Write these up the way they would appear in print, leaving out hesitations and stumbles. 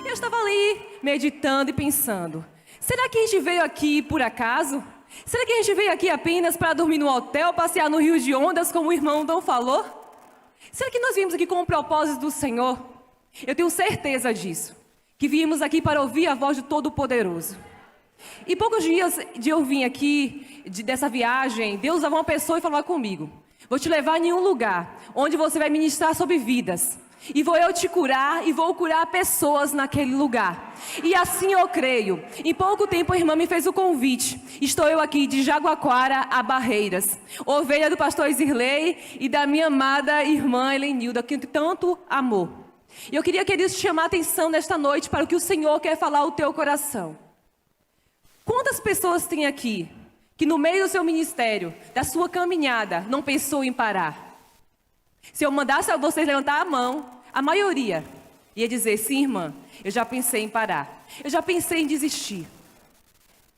Eu estava ali meditando e pensando, será que a gente veio aqui por acaso? Será que a gente veio aqui apenas para dormir no hotel, passear no rio de ondas, como o irmão Dom falou? Será que nós viemos aqui com o propósito do Senhor? Eu tenho certeza disso, que viemos aqui para ouvir a voz do Todo-Poderoso. E poucos dias de eu vir aqui, dessa viagem, Deus usava uma pessoa e falava comigo, vou te levar em um lugar, onde você vai ministrar sobre vidas. E vou eu te curar e vou curar pessoas naquele lugar. E assim eu creio. Em pouco tempo a irmã me fez o convite. Estou eu aqui de Jaguaquara a Barreiras. Ovelha do pastor Isilei e da minha amada irmã Helenilda, que tanto amou. E eu queria, queridos, te chamar a atenção nesta noite para o que o Senhor quer falar ao teu coração. Quantas pessoas tem aqui que no meio do seu ministério, da sua caminhada, não pensou em parar? Se eu mandasse a vocês levantar a mão, a maioria ia dizer, sim, irmã, eu já pensei em parar. Eu já pensei em desistir.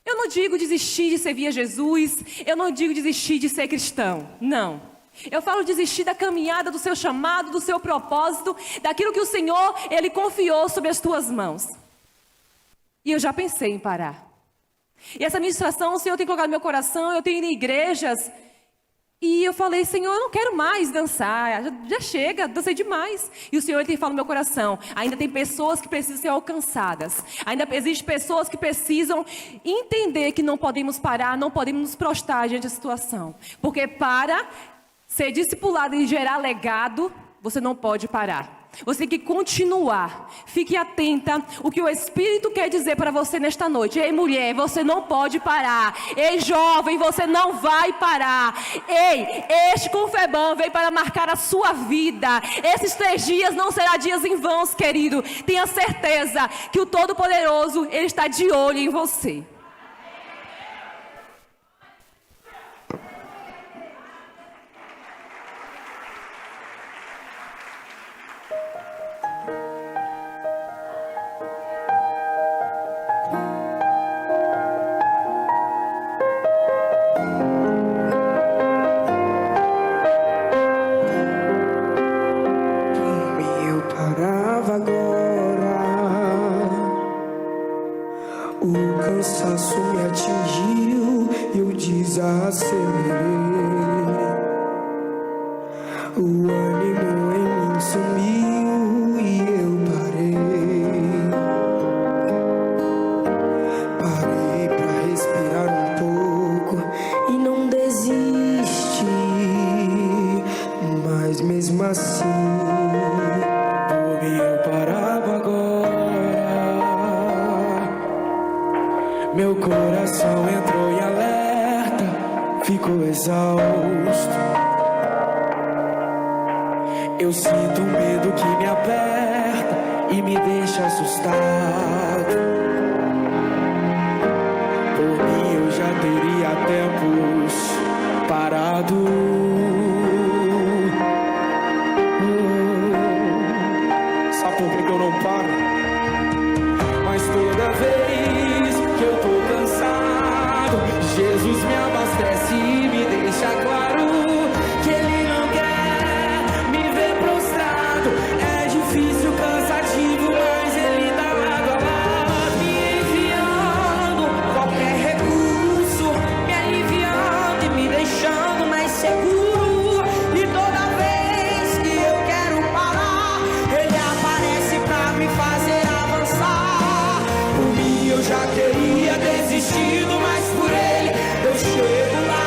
Eu não digo desistir de servir a Jesus, eu não digo desistir de ser cristão, não. Eu falo desistir da caminhada, do seu chamado, do seu propósito, daquilo que o Senhor, Ele confiou sobre as tuas mãos. E eu já pensei em parar. E essa ministração o Senhor tem colocado no meu coração, eu tenho ido em igrejas. E eu falei, Senhor, eu não quero mais dançar, já chega, dancei demais. E o Senhor ele tem falado no meu coração, ainda tem pessoas que precisam ser alcançadas. Ainda existem pessoas que precisam entender que não podemos parar, não podemos nos prostrar diante da situação. Porque para ser discipulado e gerar legado, você não pode parar. Você tem que continuar. Fique atenta o que o Espírito quer dizer para você nesta noite. Ei, mulher, você não pode parar. Ei, jovem, você não vai parar. Ei, este Confebam veio para marcar a sua vida. Esses 3 dias não serão dias em vão, querido. Tenha certeza que o Todo-Poderoso, Ele está de olho em você. Meu coração entrou em alerta, ficou exausto. Eu sinto um medo que me aperta e me deixa assustado. Por mim eu já teria tempos parado. Sabe por que eu não paro? Mas toda vez que eu tô cansado, Jesus me abastece e me deixa claro que Ele não quer me ver prostrado. É difícil, cansativo, mas Ele dá lado a lado, me enviando qualquer recurso, me aliviando e me deixando mais seguro. E toda vez que eu quero parar, Ele aparece pra me fazer avançar. Por mim eu já teria desistido, mas por Ele eu chego lá.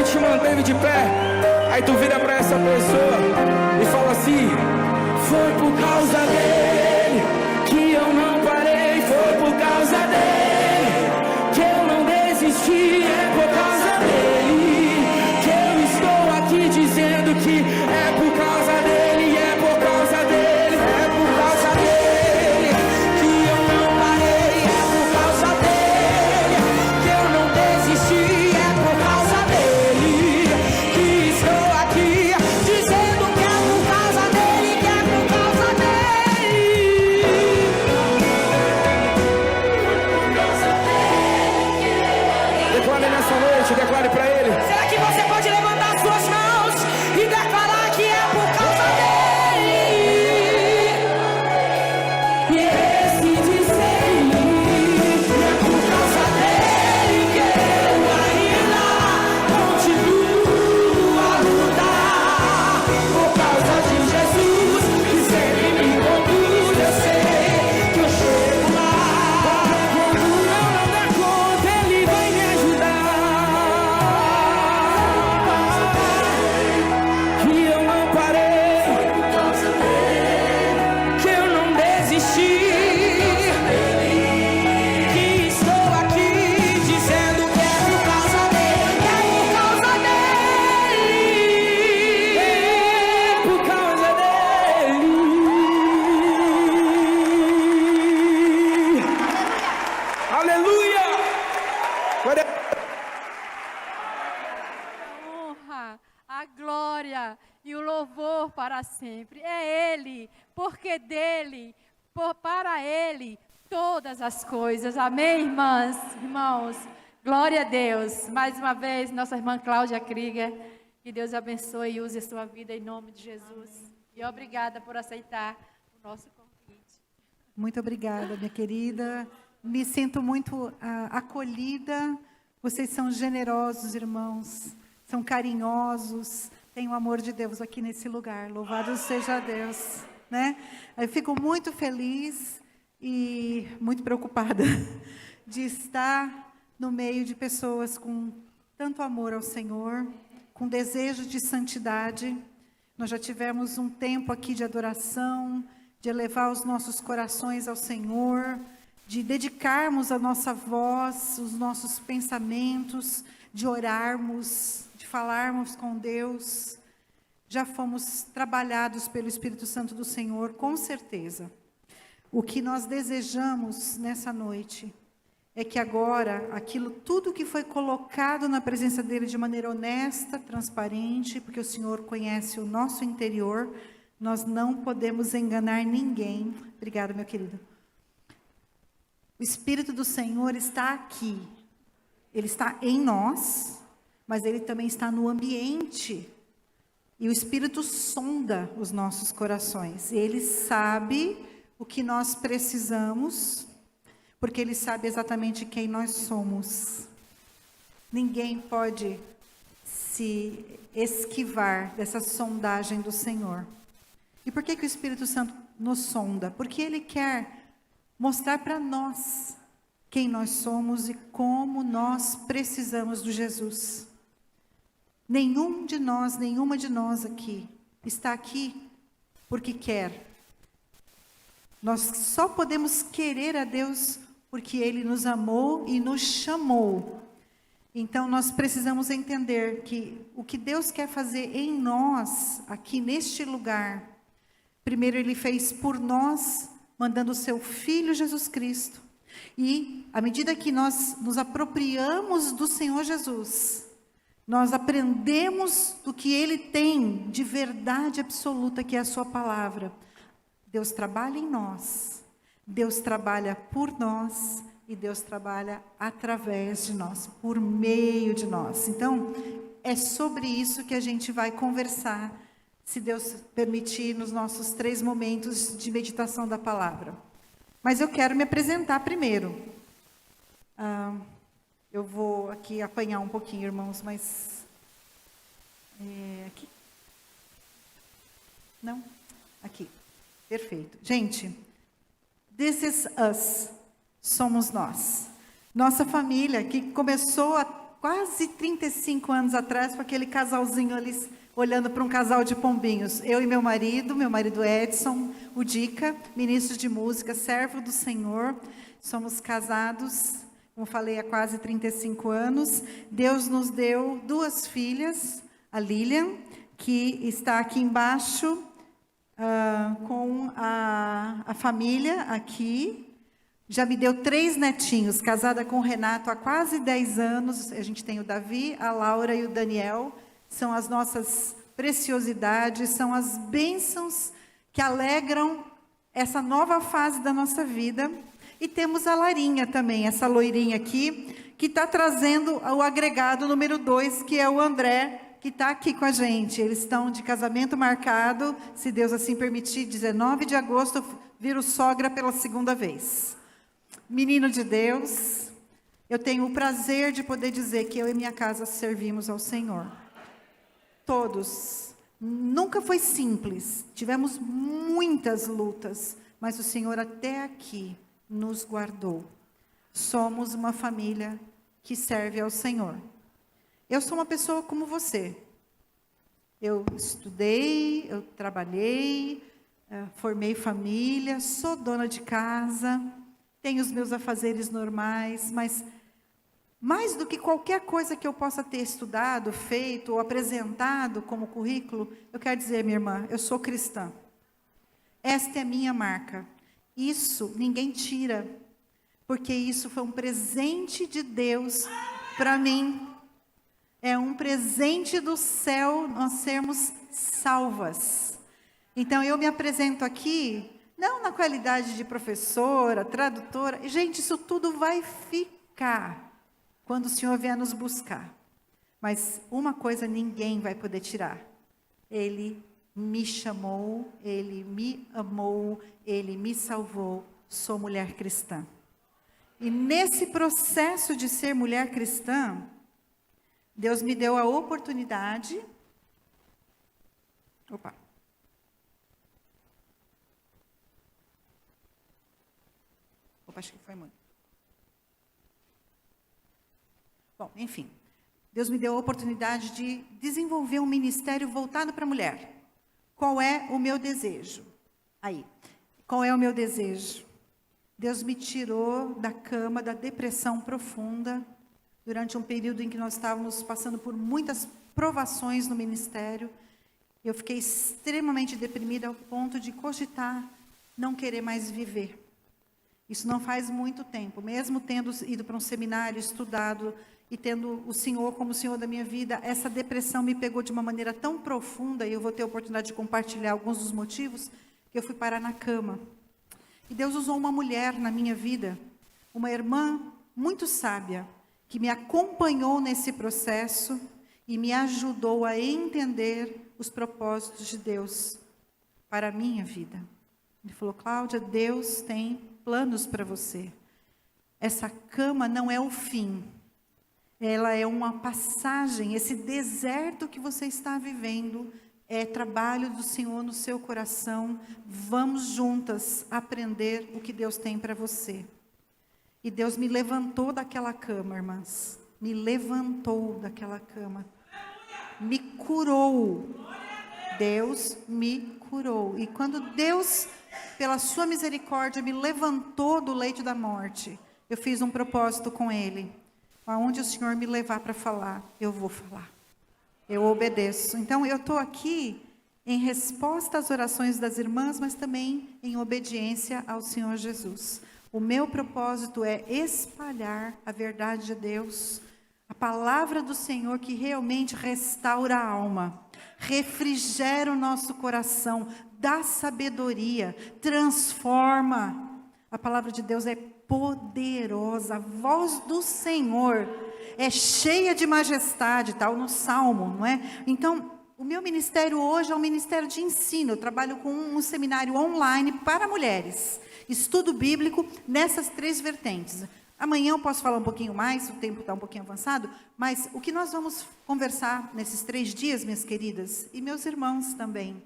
te manteve de pé. Aí tu vira pra essa pessoa e fala assim: foi por causa dele que eu não parei, foi por causa dele que eu não desisti, é por causa dele que eu estou aqui dizendo que é por causa dele, é por causa dele, é por causa dele que eu não parei, é por causa dele que eu não desisti, é por causa dele que estou aqui dizendo que é por causa dele, que é por causa dele. Declare nessa noite, declare pra ele. Será que você pode levantar suas mãos e declarar que é por causa dele? E esse dizer é por causa dele que eu ainda continuo a lutar. Por causa de Jesus que sempre me conduz, eu sei que eu chego lá. Quando eu não der conta, ele vai me ajudar. Que eu não parei, que eu não desisti, que estou aqui dizendo que é por causa dele, que é por causa dele, é por causa dele. Aleluia! Glória. A honra, a glória e o louvor para sempre. É Ele, porque dele, para Ele, todas as coisas. Amém, irmãs, irmãos? Glória a Deus. Mais uma vez, nossa irmã Cláudia Krieger, que Deus abençoe e use a sua vida em nome de Jesus. E obrigada por aceitar o nosso convite. Muito obrigada, minha querida. Me sinto muito acolhida. Vocês são generosos, irmãos. São carinhosos. Tem o amor de Deus aqui nesse lugar. Louvado seja Deus, né? Eu fico muito feliz e muito preocupada de estar no meio de pessoas com tanto amor ao Senhor, com desejo de santidade. Nós já tivemos um tempo aqui de adoração, de elevar os nossos corações ao Senhor, de dedicarmos a nossa voz, os nossos pensamentos, de orarmos, de falarmos com Deus. Já fomos trabalhados pelo Espírito Santo do Senhor, com certeza. O que nós desejamos nessa noite é que agora, tudo que foi colocado na presença dele de maneira honesta, transparente, porque o Senhor conhece o nosso interior, nós não podemos enganar ninguém. Obrigada, meu querido. O Espírito do Senhor está aqui. Ele está em nós, mas ele também está no ambiente. E o Espírito sonda os nossos corações. Ele sabe o que nós precisamos, porque ele sabe exatamente quem nós somos. Ninguém pode se esquivar dessa sondagem do Senhor. E por que que o Espírito Santo nos sonda? Porque ele quer mostrar para nós quem nós somos e como nós precisamos de Jesus. Nenhum de nós, nenhuma de nós aqui, está aqui porque quer. Nós só podemos querer a Deus porque Ele nos amou e nos chamou. Então, nós precisamos entender que o que Deus quer fazer em nós, aqui neste lugar, primeiro Ele fez por nós, mandando o Seu Filho Jesus Cristo. E, à medida que nós nos apropriamos do Senhor Jesus, nós aprendemos do que Ele tem de verdade absoluta, que é a Sua palavra. Deus trabalha em nós, Deus trabalha por nós e Deus trabalha através de nós, por meio de nós. Então, é sobre isso que a gente vai conversar, se Deus permitir, nos nossos 3 momentos de meditação da palavra. Mas eu quero me apresentar primeiro. Eu vou aqui apanhar um pouquinho, irmãos, mas... aqui? Não? Aqui. Perfeito. Gente, this is us. Somos nós. Nossa família, que começou há quase 35 anos atrás, com aquele casalzinho ali, olhando para um casal de pombinhos. Eu e meu marido Edson, o Dica, ministro de música, servo do Senhor. Somos casados, como falei, há quase 35 anos. Deus nos deu 2 filhas, a Lilian, que está aqui embaixo, com a família aqui. Já me deu 3 netinhos, casada com o Renato há quase 10 anos. A gente tem o Davi, a Laura e o Daniel. São as nossas preciosidades, são as bênçãos que alegram essa nova fase da nossa vida. E temos a Larinha também, essa loirinha aqui, que está trazendo o agregado número 2, que é o André, que está aqui com a gente. Eles estão de casamento marcado, se Deus assim permitir, 19 de agosto, viro sogra pela 2ª vez. Menino de Deus, eu tenho o prazer de poder dizer que eu e minha casa servimos ao Senhor. Todos. Nunca foi simples, tivemos muitas lutas, mas o Senhor até aqui nos guardou. Somos uma família que serve ao Senhor. Eu sou uma pessoa como você. Eu estudei, eu trabalhei, formei família, sou dona de casa, tenho os meus afazeres normais, mas mais do que qualquer coisa que eu possa ter estudado, feito ou apresentado como currículo, eu quero dizer, minha irmã, eu sou cristã. Esta é a minha marca. Isso ninguém tira, porque isso foi um presente de Deus para mim. É um presente do céu nós sermos salvas. Então eu me apresento aqui, não na qualidade de professora, tradutora. Gente, isso tudo vai ficar quando o Senhor vier nos buscar. Mas uma coisa ninguém vai poder tirar. Ele me chamou, Ele me amou, Ele me salvou. Sou mulher cristã. E nesse processo de ser mulher cristã, Deus me deu a oportunidade. Acho que foi muito. Bom, enfim. Deus me deu a oportunidade de desenvolver um ministério voltado para a mulher. Qual é o meu desejo? Qual é o meu desejo? Deus me tirou da cama, da depressão profunda, durante um período em que nós estávamos passando por muitas provações no ministério. Eu fiquei extremamente deprimida ao ponto de cogitar não querer mais viver. Isso não faz muito tempo, mesmo tendo ido para um seminário, estudado e tendo o Senhor como o Senhor da minha vida, essa depressão me pegou de uma maneira tão profunda, e eu vou ter a oportunidade de compartilhar alguns dos motivos, que eu fui parar na cama. E Deus usou uma mulher na minha vida, uma irmã muito sábia, que me acompanhou nesse processo e me ajudou a entender os propósitos de Deus para a minha vida. Ele falou: Cláudia, Deus tem planos para você. Essa cama não é o fim. Ela é uma passagem. Esse deserto que você está vivendo é trabalho do Senhor no seu coração. Vamos juntas aprender o que Deus tem para você. E Deus me levantou daquela cama, irmãs. Me levantou daquela cama. Me curou. Deus me curou. E quando Deus, pela sua misericórdia, me levantou do leito da morte, eu fiz um propósito com Ele. Aonde o Senhor me levar para falar, eu vou falar. Eu obedeço. Então, eu estou aqui em resposta às orações das irmãs, mas também em obediência ao Senhor Jesus. O meu propósito é espalhar a verdade de Deus, a palavra do Senhor que realmente restaura a alma, refrigera o nosso coração, dá sabedoria, transforma. A palavra de Deus é poderosa, a voz do Senhor é cheia de majestade, tal no Salmo, não é? Então, o meu ministério hoje é um ministério de ensino. Eu trabalho com um seminário online para mulheres, estudo bíblico nessas 3 vertentes. Amanhã eu posso falar um pouquinho mais, o tempo está um pouquinho avançado, mas o que nós vamos conversar nesses 3 dias, minhas queridas, e meus irmãos também,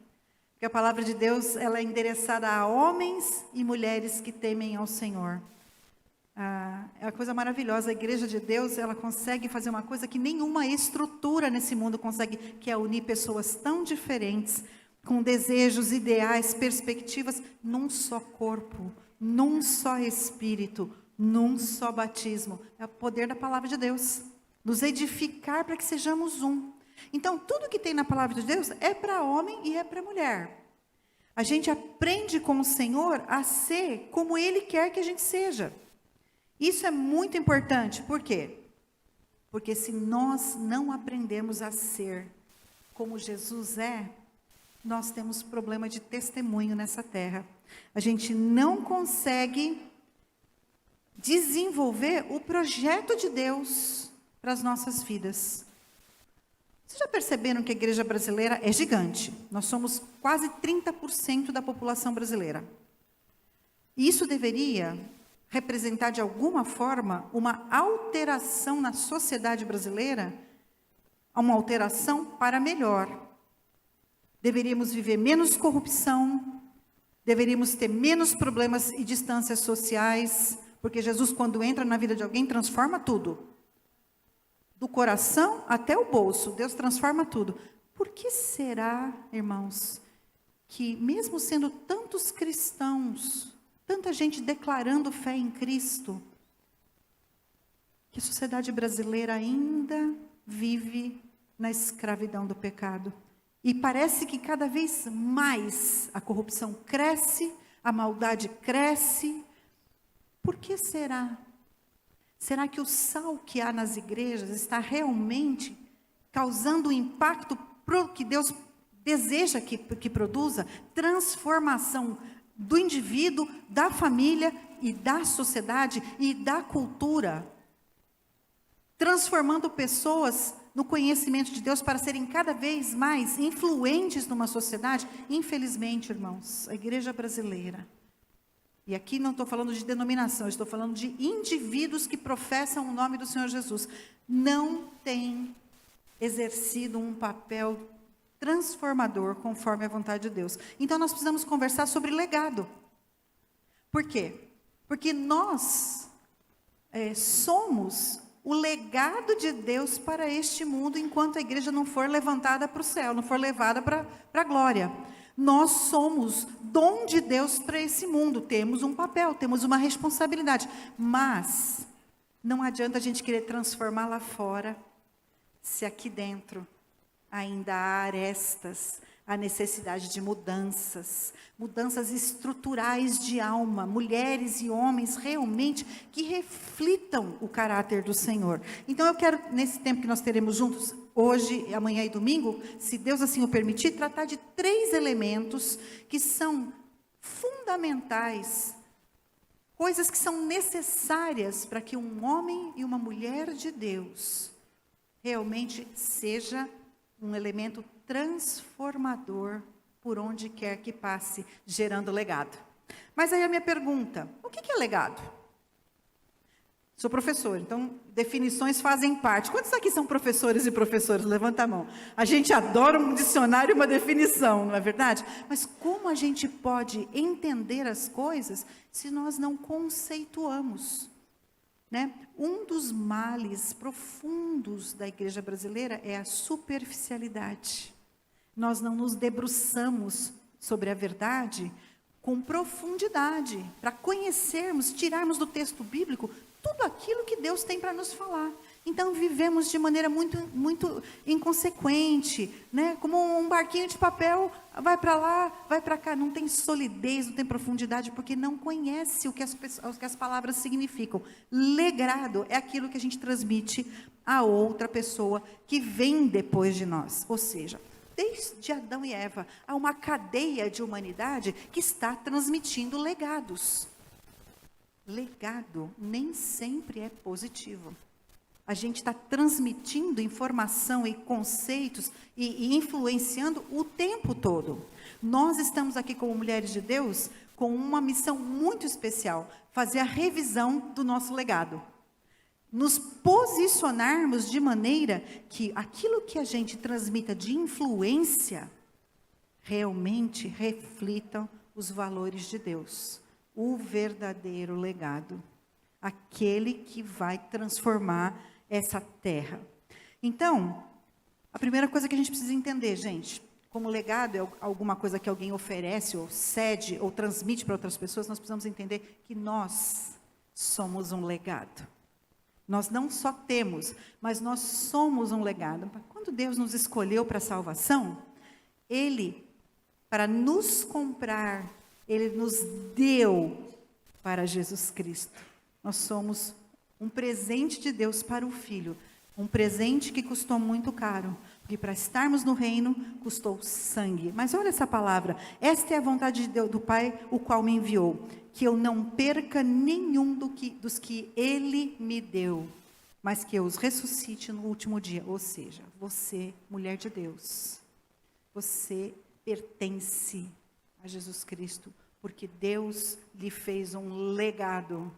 porque a palavra de Deus ela é endereçada a homens e mulheres que temem ao Senhor. É uma coisa maravilhosa. A igreja de Deus, ela consegue fazer uma coisa que nenhuma estrutura nesse mundo consegue, que é unir pessoas tão diferentes, com desejos, ideais, perspectivas, num só corpo, num só espírito, num só batismo. É o poder da palavra de Deus, nos edificar para que sejamos um. Então, tudo que tem na palavra de Deus é para homem e é para mulher. A gente aprende com o Senhor a ser como Ele quer que a gente seja. Isso é muito importante. Por quê? Porque se nós não aprendemos a ser como Jesus é, nós temos problema de testemunho nessa terra. A gente não consegue desenvolver o projeto de Deus para as nossas vidas. Vocês já perceberam que a igreja brasileira é gigante? Nós somos quase 30% da população brasileira. E isso deveria representar de alguma forma uma alteração na sociedade brasileira, uma alteração para melhor. Deveríamos viver menos corrupção, deveríamos ter menos problemas e distâncias sociais, porque Jesus, quando entra na vida de alguém, transforma tudo. Do coração até o bolso, Deus transforma tudo. Por que será, irmãos, que mesmo sendo tantos cristãos, tanta gente declarando fé em Cristo, que a sociedade brasileira ainda vive na escravidão do pecado? E parece que cada vez mais a corrupção cresce, a maldade cresce. Por que será? Será que o sal que há nas igrejas está realmente causando o impacto que Deus deseja que produza? Transformação do indivíduo, da família e da sociedade e da cultura. Transformando pessoas no conhecimento de Deus para serem cada vez mais influentes numa sociedade. Infelizmente, irmãos, a igreja brasileira, e aqui não estou falando de denominação, estou falando de indivíduos que professam o nome do Senhor Jesus, não tem exercido um papel transformador conforme a vontade de Deus. Então nós precisamos conversar sobre legado. Por quê? Porque nós somos o legado de Deus para este mundo, enquanto a igreja não for levantada para o céu, não for levada para a glória. Nós somos dom de Deus para esse mundo, temos um papel, temos uma responsabilidade, mas não adianta a gente querer transformar lá fora, se aqui dentro ainda há arestas, há necessidade de mudanças estruturais de alma, mulheres e homens realmente que reflitam o caráter do Senhor. Então eu quero, nesse tempo que nós teremos juntos, hoje, amanhã e domingo, se Deus assim o permitir, tratar de 3 elementos que são fundamentais, coisas que são necessárias para que um homem e uma mulher de Deus realmente seja um elemento transformador por onde quer que passe, gerando legado. Mas aí a minha pergunta, o que é legado? Sou professor, então definições fazem parte. Quantos aqui são professores e professoras? Levanta a mão. A gente adora um dicionário e uma definição, não é verdade? Mas como a gente pode entender as coisas se nós não conceituamos? Né? Um dos males profundos da igreja brasileira é a superficialidade. Nós não nos debruçamos sobre a verdade com profundidade, para conhecermos, tirarmos do texto bíblico tudo aquilo que Deus tem para nos falar. Então vivemos de maneira muito inconsequente, né? Como um barquinho de papel, vai para lá, vai para cá, não tem solidez, não tem profundidade, porque não conhece o que as palavras significam. Legado é aquilo que a gente transmite a outra pessoa que vem depois de nós, ou seja, desde Adão e Eva, há uma cadeia de humanidade que está transmitindo legados. Legado nem sempre é positivo. A gente está transmitindo informação e conceitos e influenciando o tempo todo. Nós estamos aqui como mulheres de Deus com uma missão muito especial, fazer a revisão do nosso legado. Nos posicionarmos de maneira que aquilo que a gente transmita de influência realmente reflitam os valores de Deus, o verdadeiro legado. aquele que vai transformar essa terra. Então, a primeira coisa que a gente precisa entender, gente, como legado é alguma coisa que alguém oferece, ou cede, ou transmite para outras pessoas, nós precisamos entender que nós somos um legado. Nós não só temos, mas nós somos um legado. Quando Deus nos escolheu para a salvação, Ele, para nos comprar, Ele nos deu para Jesus Cristo. Nós somos um presente de Deus para o Filho. Um presente que custou muito caro. Porque para estarmos no reino, custou sangue. Mas olha essa palavra. Esta é a vontade de Deus, do Pai, o qual me enviou. Que eu não perca nenhum dos que Ele me deu. Mas que eu os ressuscite no último dia. Ou seja, você, mulher de Deus, você pertence a Jesus Cristo. Porque Deus lhe fez um legado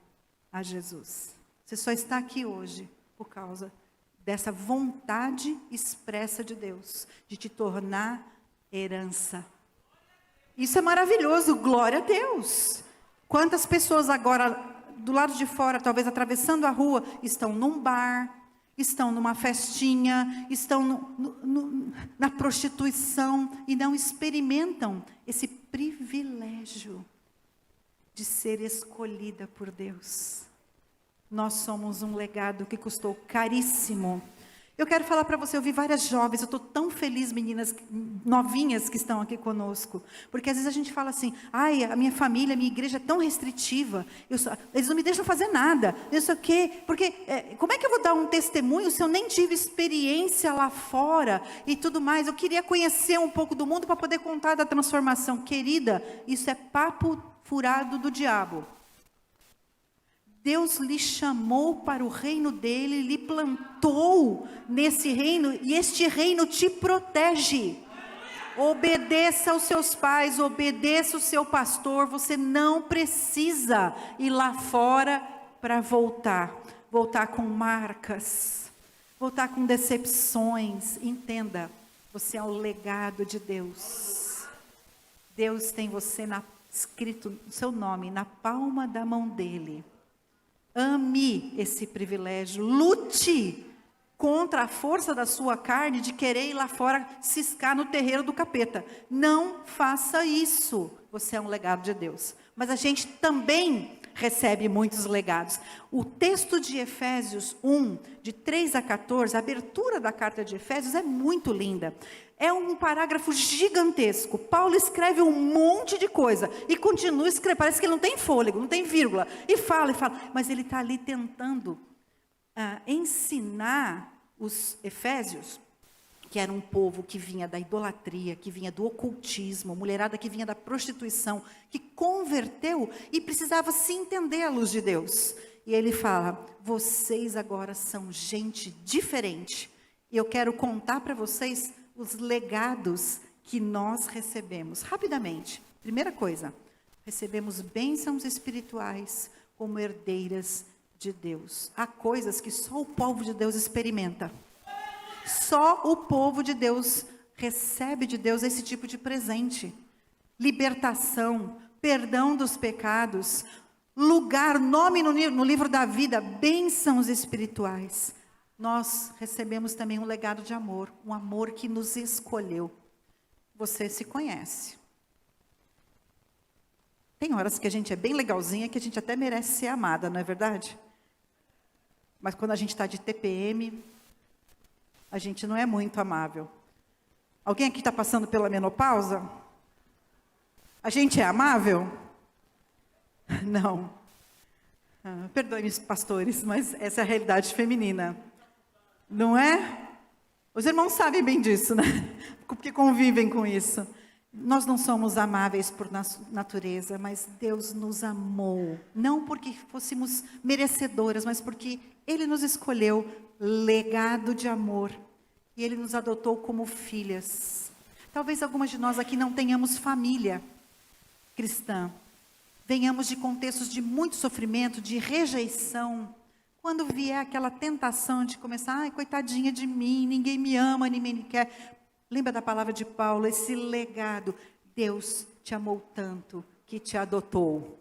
a Jesus. Você só está aqui hoje por causa dessa vontade expressa de Deus, de te tornar herança. Isso é maravilhoso, glória a Deus. Quantas pessoas agora, do lado de fora, talvez atravessando a rua, estão num bar, estão numa festinha, estão na prostituição e não experimentam esse privilégio de ser escolhida por Deus. Nós somos um legado que custou caríssimo. Eu quero falar para você, eu vi várias jovens, eu estou tão feliz, meninas novinhas que estão aqui conosco. Porque às vezes a gente fala assim, ai, a minha família, a minha igreja é tão restritiva, eles não me deixam fazer nada, eu sei o quê, porque como é que eu vou dar um testemunho se eu nem tive experiência lá fora e tudo mais? Eu queria conhecer um pouco do mundo para poder contar da transformação. Querida, isso é papo furado do diabo. Deus lhe chamou para o reino dele, lhe plantou nesse reino, e este reino te protege. Obedeça aos seus pais, obedeça o seu pastor, você não precisa ir lá fora para voltar com marcas, voltar com decepções. Entenda, você é o legado de Deus. Deus tem você escrito o seu nome na palma da mão dele. Ame esse privilégio, lute contra a força da sua carne de querer ir lá fora ciscar no terreiro do capeta. Não faça isso. Você é um legado de Deus. Mas a gente também recebe muitos legados. O texto de Efésios 1, de 3 a 14, a abertura da carta de Efésios é muito linda. É um parágrafo gigantesco. Paulo escreve um monte de coisa e continua escrevendo. Parece que ele não tem fôlego, não tem vírgula. E fala. Mas ele está ali tentando ensinar os efésios, que era um povo que vinha da idolatria, que vinha do ocultismo, mulherada que vinha da prostituição, que converteu e precisava se entender à luz de Deus. E ele fala, vocês agora são gente diferente. E eu quero contar para vocês os legados que nós recebemos. Rapidamente, primeira coisa, recebemos bênçãos espirituais como herdeiras de Deus. Há coisas que só o povo de Deus experimenta. Só o povo de Deus recebe de Deus esse tipo de presente. Libertação, perdão dos pecados, lugar, nome no livro da vida, bênçãos espirituais. Nós recebemos também um legado de amor, um amor que nos escolheu. Você se conhece. Tem horas que a gente é bem legalzinha, que a gente até merece ser amada, não é verdade? Mas quando a gente está de TPM, a gente não é muito amável. Alguém aqui está passando pela menopausa? A gente é amável? Não. Perdoe-me, pastores, mas essa é a realidade feminina. Não é? Os irmãos sabem bem disso, né? Porque convivem com isso. Nós não somos amáveis por natureza, mas Deus nos amou. Não porque fôssemos merecedoras, mas porque Ele nos escolheu, legado de amor. E Ele nos adotou como filhas. Talvez algumas de nós aqui não tenhamos família cristã. Venhamos de contextos de muito sofrimento, de rejeição. Quando vier aquela tentação de começar, ai, coitadinha de mim, ninguém me ama, ninguém me quer. Lembra da palavra de Paulo, esse legado. Deus te amou tanto que te adotou.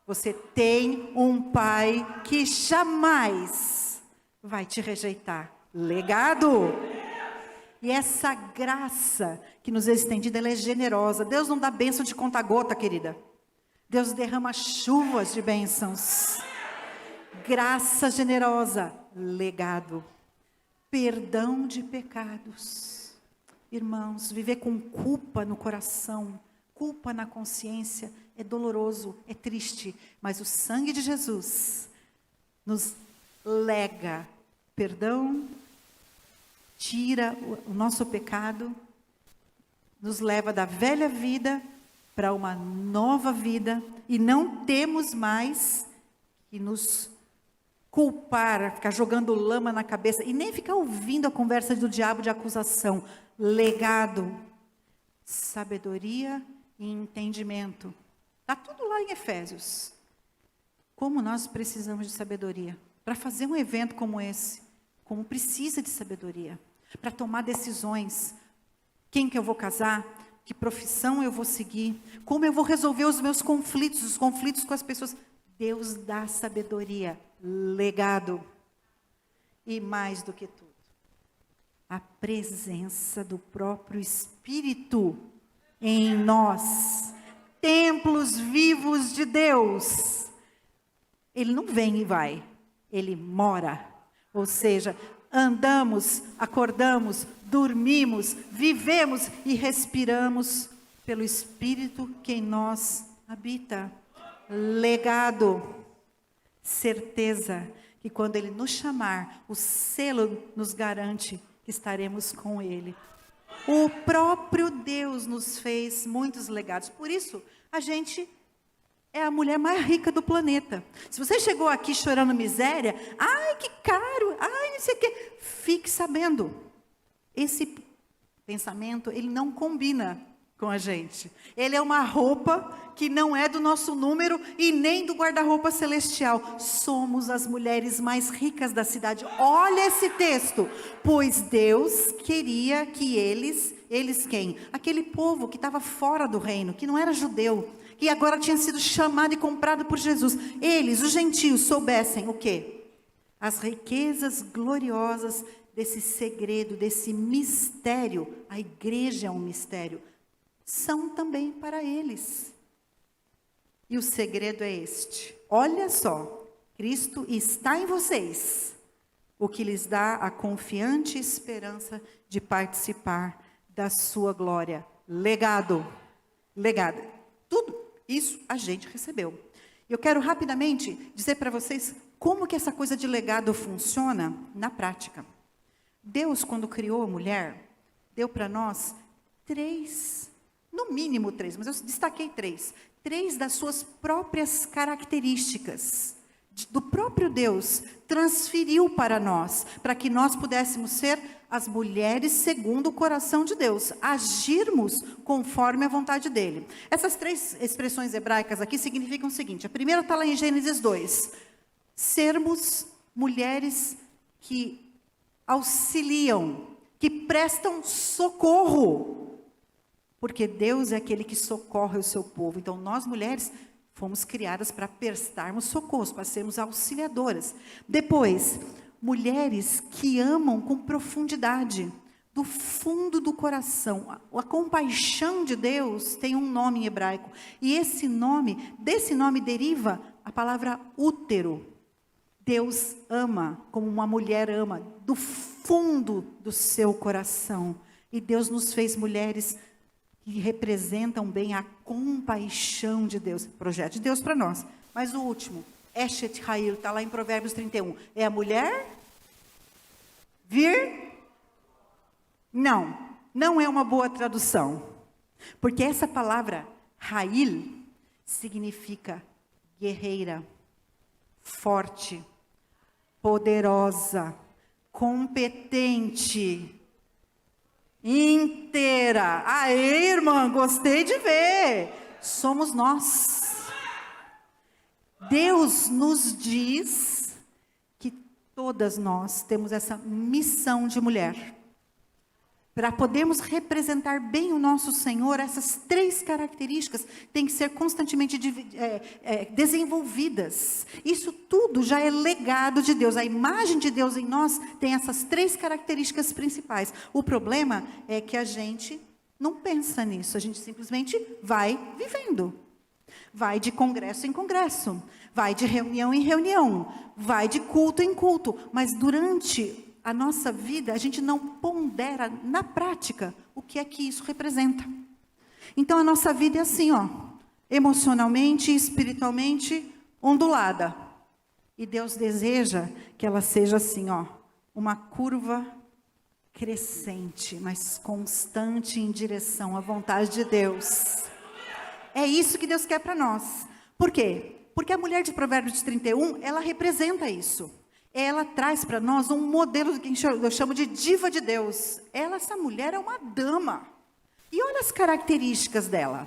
Você tem um pai que jamais vai te rejeitar. Legado. E essa graça que nos é estendida, ela é generosa. Deus não dá bênção de conta-gota, querida. Deus derrama chuvas de bênçãos. Graça generosa, legado. Perdão de pecados. Irmãos, viver com culpa no coração, culpa na consciência, é doloroso, é triste. Mas o sangue de Jesus nos lega perdão, tira o nosso pecado, nos leva da velha vida para uma nova vida, e não temos mais que nos culpar, ficar jogando lama na cabeça, e nem ficar ouvindo a conversa do diabo de acusação. Legado, sabedoria e entendimento. Está tudo lá em Efésios. Como nós precisamos de sabedoria para fazer um evento como esse. Como precisa de sabedoria para tomar decisões. Quem que eu vou casar? Que profissão eu vou seguir? Como eu vou resolver os meus conflitos, os conflitos com as pessoas? Deus dá sabedoria, legado. E mais do que tudo, a presença do próprio Espírito em nós. Templos vivos de Deus. Ele não vem e vai, ele mora. Ou seja, andamos, acordamos, dormimos, vivemos e respiramos pelo Espírito que em nós habita. Legado, certeza que quando Ele nos chamar, o selo nos garante que estaremos com Ele. O próprio Deus nos fez muitos legados. Por isso, a gente é a mulher mais rica do planeta. Se você chegou aqui chorando miséria, ai que caro, ai não sei o quê, fique sabendo, esse pensamento, ele não combina com a gente. Ele é uma roupa que não é do nosso número e nem do guarda-roupa celestial. Somos as mulheres mais ricas da cidade. Olha esse texto. Pois Deus queria que eles quem? Aquele povo que estava fora do reino, que não era judeu, que agora tinha sido chamado e comprado por Jesus. Eles, os gentios, soubessem o quê? As riquezas gloriosas desse segredo, desse mistério. A igreja é um mistério. São também para eles. E o segredo é este. Olha só, Cristo está em vocês, o que lhes dá a confiante esperança de participar da sua glória. Legado. Legado. Tudo isso a gente recebeu. Eu quero rapidamente dizer para vocês como que essa coisa de legado funciona na prática. Deus, quando criou a mulher, deu para nós 3, no mínimo 3, mas eu destaquei 3 das suas próprias características, do próprio Deus, transferiu para nós, para que nós pudéssemos ser as mulheres segundo o coração de Deus, agirmos conforme a vontade dele. Essas 3 expressões hebraicas aqui significam o seguinte: a primeira está lá em Gênesis 2, sermos mulheres que auxiliam, que prestam socorro, porque Deus é aquele que socorre o seu povo. Então nós mulheres fomos criadas para prestarmos socorro, para sermos auxiliadoras. Depois, mulheres que amam com profundidade, do fundo do coração. A compaixão de Deus tem um nome em hebraico, e desse nome deriva a palavra útero. Deus ama como uma mulher ama, do fundo do seu coração. E Deus nos fez mulheres que representam bem a compaixão de Deus, projeto de Deus para nós. Mas o último, Eshet Ha'il, está lá em Provérbios 31. É a mulher não é uma boa tradução. Porque essa palavra Ha'il significa guerreira, forte, poderosa, competente, inteira. Aê, irmã, gostei de ver. Somos nós. Deus nos diz que todas nós temos essa missão de mulher. Para podermos representar bem o nosso Senhor, essas 3 características têm que ser constantemente desenvolvidas. Isso tudo já é legado de Deus. A imagem de Deus em nós tem essas 3 características principais. O problema é que a gente não pensa nisso, a gente simplesmente vai vivendo. Vai de congresso em congresso, vai de reunião em reunião, vai de culto em culto, mas durante a nossa vida, a gente não pondera na prática o que é que isso representa. Então, a nossa vida é assim, ó, emocionalmente e espiritualmente ondulada. E Deus deseja que ela seja assim, ó, uma curva crescente, mas constante em direção à vontade de Deus. É isso que Deus quer para nós. Por quê? Porque a mulher de Provérbios 31, ela representa isso. Ela traz para nós um modelo que eu chamo de diva de Deus. Essa mulher é uma dama. E olha as características dela.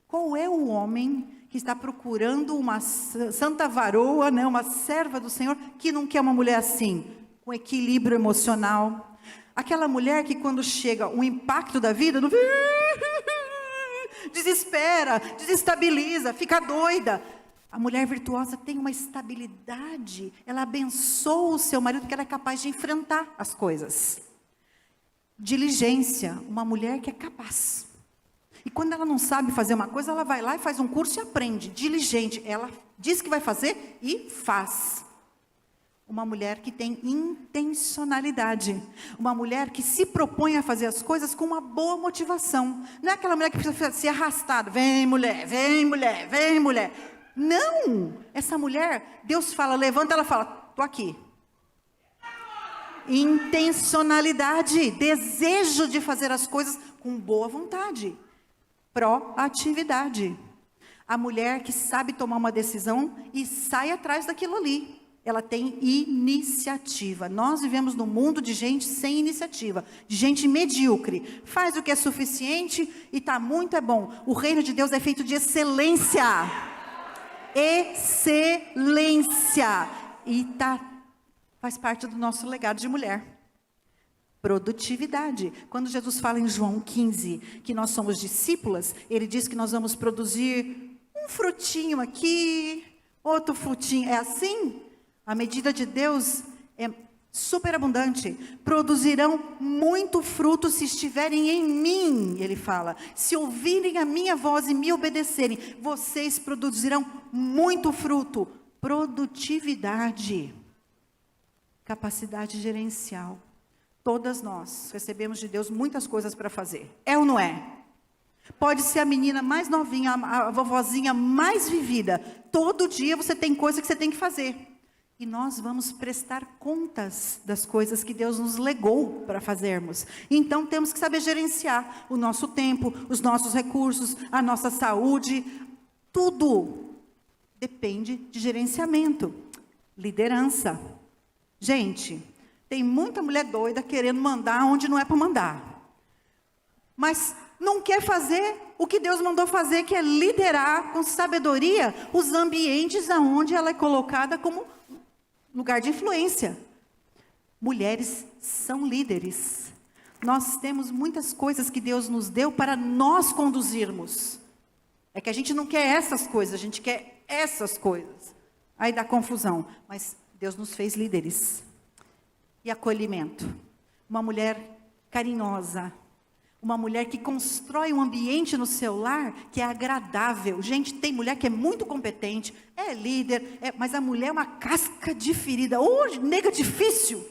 Qual é o homem que está procurando uma santa varoa, né, uma serva do Senhor, que não quer uma mulher assim, com equilíbrio emocional? Aquela mulher que quando chega o impacto da vida, não... desespera, desestabiliza, fica doida. A mulher virtuosa tem uma estabilidade, ela abençoa o seu marido porque ela é capaz de enfrentar as coisas. Diligência, uma mulher que é capaz. E quando ela não sabe fazer uma coisa, ela vai lá e faz um curso e aprende. Diligente, ela diz que vai fazer e faz. Uma mulher que tem intencionalidade. Uma mulher que se propõe a fazer as coisas com uma boa motivação. Não é aquela mulher que precisa ser arrastada. Vem mulher, vem mulher, vem mulher. Não, essa mulher, Deus fala, levanta, ela fala, tô aqui. Intencionalidade, desejo de fazer as coisas com boa vontade, proatividade. A mulher que sabe tomar uma decisão e sai atrás daquilo ali. Ela tem iniciativa. Nós vivemos num mundo de gente sem iniciativa, de gente medíocre. Faz o que é suficiente e tá muito é bom. O reino de Deus é feito de excelência. Excelência. E faz parte do nosso legado de mulher. Produtividade. Quando Jesus fala em João 15 que nós somos discípulas, ele diz que nós vamos produzir um frutinho aqui, outro frutinho. É assim? A medida de Deus é superabundante. Produzirão muito fruto se estiverem em mim, ele fala. Se ouvirem a minha voz e me obedecerem, vocês produzirão muito fruto. Produtividade. Capacidade gerencial. Todas nós recebemos de Deus muitas coisas para fazer. É ou não é? Pode ser a menina mais novinha, a vovozinha mais vivida. Todo dia você tem coisa que você tem que fazer. E nós vamos prestar contas das coisas que Deus nos legou para fazermos. Então temos que saber gerenciar o nosso tempo, os nossos recursos, a nossa saúde. Tudo depende de gerenciamento. Liderança. Gente, tem muita mulher doida querendo mandar onde não é para mandar. Mas não quer fazer o que Deus mandou fazer, que é liderar com sabedoria os ambientes aonde ela é colocada como lugar de influência. Mulheres são líderes. Nós temos muitas coisas que Deus nos deu para nós conduzirmos. É que a gente não quer essas coisas, a gente quer essas coisas. Aí dá confusão. Mas Deus nos fez líderes. E acolhimento. Uma mulher carinhosa. Uma mulher que constrói um ambiente no seu lar que é agradável. Gente, tem mulher que é muito competente, é líder, mas a mulher é uma casca de ferida. Hoje, nega difícil.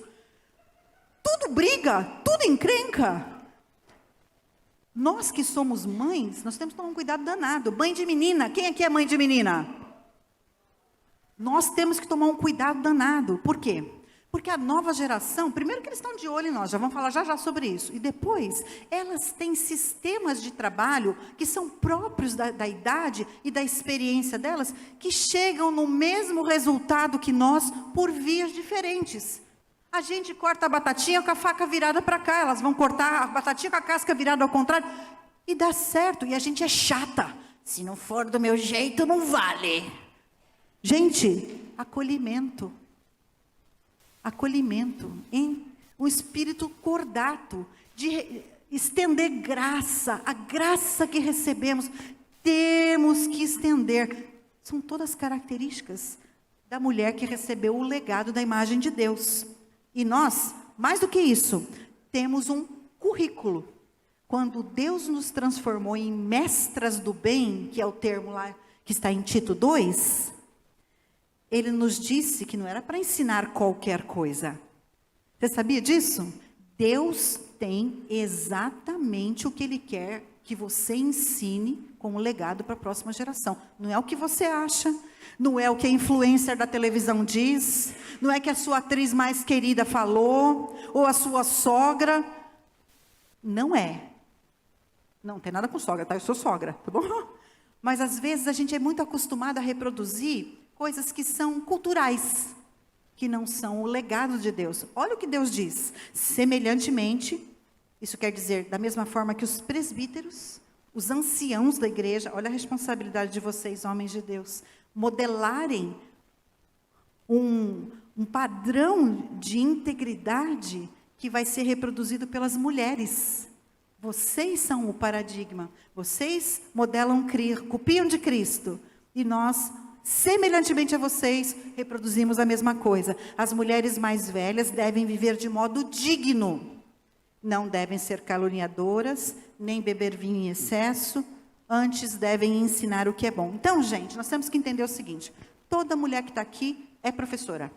Tudo briga, tudo encrenca. Nós que somos mães, nós temos que tomar um cuidado danado. Mãe de menina, quem aqui é mãe de menina? Nós temos que tomar um cuidado danado. Por quê? Porque a nova geração, primeiro que eles estão de olho em nós, já vamos falar já sobre isso. E depois, elas têm sistemas de trabalho que são próprios da idade e da experiência delas, que chegam no mesmo resultado que nós, por vias diferentes. A gente corta a batatinha com a faca virada para cá, elas vão cortar a batatinha com a casca virada ao contrário, e dá certo, e a gente é chata. Se não for do meu jeito, não vale. Gente, acolhimento. Acolhimento, hein? Um espírito cordato, de estender graça, a graça que recebemos, temos que estender. São todas características da mulher que recebeu o legado da imagem de Deus. E nós, mais do que isso, temos um currículo. Quando Deus nos transformou em mestras do bem, que é o termo lá que está em Tito 2, Ele nos disse que não era para ensinar qualquer coisa. Você sabia disso? Deus tem exatamente o que Ele quer que você ensine como legado para a próxima geração. Não é o que você acha, não é o que a influencer da televisão diz, não é que a sua atriz mais querida falou, ou a sua sogra. Não é. Não tem nada com sogra, tá? Eu sou sogra, tá bom? Mas às vezes a gente é muito acostumado a reproduzir coisas que são culturais, que não são o legado de Deus. Olha o que Deus diz. Semelhantemente, isso quer dizer, da mesma forma que os presbíteros, os anciãos da igreja, olha a responsabilidade de vocês, homens de Deus, modelarem um padrão de integridade que vai ser reproduzido pelas mulheres. Vocês são o paradigma, vocês modelam, copiam de Cristo, e nós, semelhantemente a vocês, reproduzimos a mesma coisa. As mulheres mais velhas devem viver de modo digno, não devem ser caluniadoras, nem beber vinho em excesso, antes devem ensinar o que é bom. Então, gente, nós temos que entender o seguinte, toda mulher que está aqui é professora.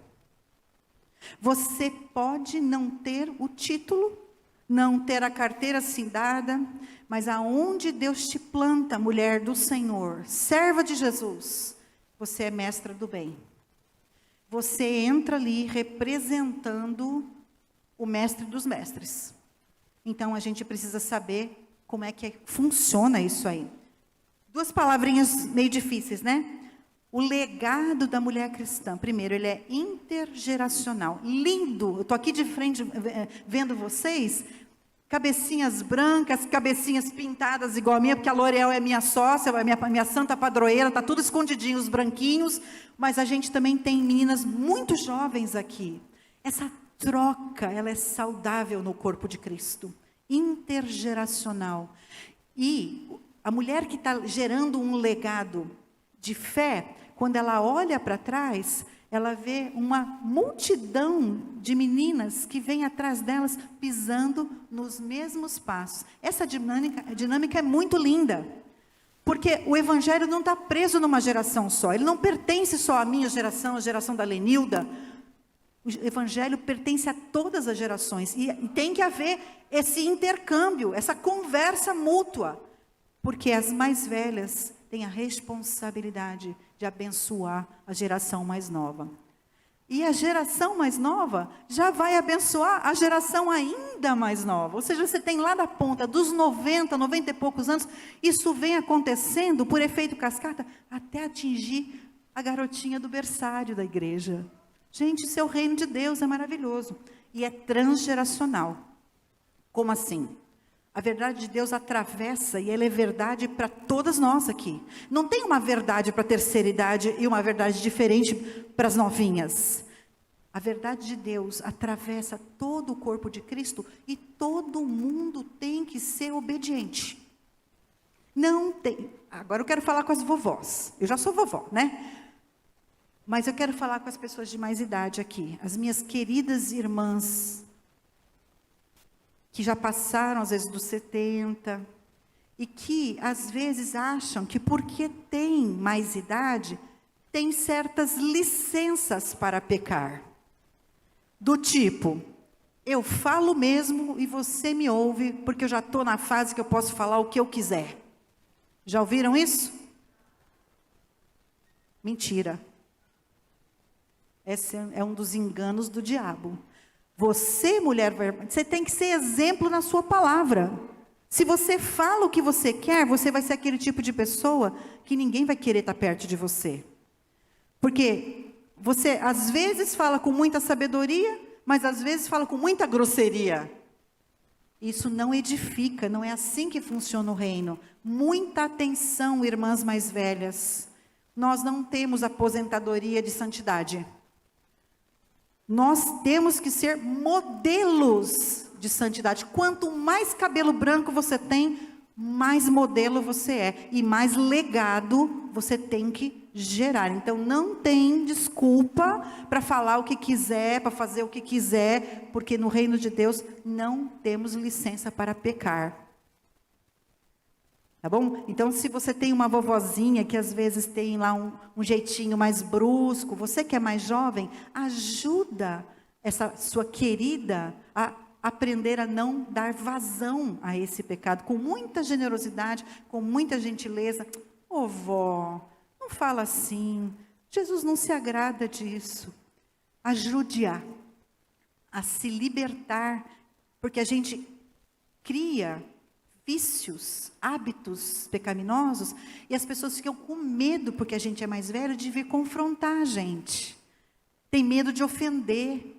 Você pode não ter o título, não ter a carteira assinada, mas aonde Deus te planta, mulher do Senhor, serva de Jesus, você é mestra do bem. Você entra ali representando o mestre dos mestres. Então a gente precisa saber como é que funciona isso aí. Duas palavrinhas meio difíceis, né? O legado da mulher cristã, primeiro, ele é intergeracional. Lindo, eu estou aqui de frente vendo vocês, cabecinhas brancas, cabecinhas pintadas igual a minha, porque a L'Oréal é minha sócia, minha santa padroeira, está tudo escondidinho, os branquinhos, mas a gente também tem meninas muito jovens aqui. Essa troca, ela é saudável no corpo de Cristo, intergeracional. E a mulher que está gerando um legado de fé, quando ela olha para trás, ela vê uma multidão de meninas que vem atrás delas pisando nos mesmos passos. Essa dinâmica é muito linda, porque o evangelho não está preso numa geração só, ele não pertence só à minha geração, à geração da Lenilda. O evangelho pertence a todas as gerações, e tem que haver esse intercâmbio, essa conversa mútua, porque as mais velhas têm a responsabilidade de abençoar a geração mais nova. E a geração mais nova já vai abençoar a geração ainda mais nova. Ou seja, você tem lá da ponta dos 90 e poucos anos, isso vem acontecendo por efeito cascata, até atingir a garotinha do berçário da igreja. Gente, seu reino de Deus é maravilhoso. E é transgeracional. Como assim? A verdade de Deus atravessa e ela é verdade para todas nós aqui. Não tem uma verdade para a terceira idade e uma verdade diferente para as novinhas. A verdade de Deus atravessa todo o corpo de Cristo e todo mundo tem que ser obediente. Não tem. Agora eu quero falar com as vovós. Eu já sou vovó, né? Mas eu quero falar com as pessoas de mais idade aqui. As minhas queridas irmãs que já passaram, às vezes, dos 70, e que, às vezes, acham que porque tem mais idade, tem certas licenças para pecar. Do tipo, eu falo mesmo e você me ouve, porque eu já estou na fase que eu posso falar o que eu quiser. Já ouviram isso? Mentira. Esse é um dos enganos do diabo. Você, mulher, você tem que ser exemplo na sua palavra. Se você fala o que você quer, você vai ser aquele tipo de pessoa que ninguém vai querer estar perto de você. Porque você, às vezes, fala com muita sabedoria, mas às vezes fala com muita grosseria. Isso não edifica, não é assim que funciona o reino. Muita atenção, irmãs mais velhas. Nós não temos aposentadoria de santidade. Nós temos que ser modelos de santidade. Quanto mais cabelo branco você tem, mais modelo você é. E mais legado você tem que gerar. Então, não tem desculpa para falar o que quiser, para fazer o que quiser, porque no reino de Deus não temos licença para pecar. Tá bom? Então, se você tem uma vovozinha que às vezes tem lá um jeitinho mais brusco, você que é mais jovem, ajuda essa sua querida a aprender a não dar vazão a esse pecado, com muita generosidade, com muita gentileza. Ô vó, não fala assim, Jesus não se agrada disso. Ajude-a a se libertar, porque a gente cria vícios, hábitos pecaminosos, e as pessoas ficam com medo, porque a gente é mais velho, de vir confrontar a gente. Tem medo de ofender.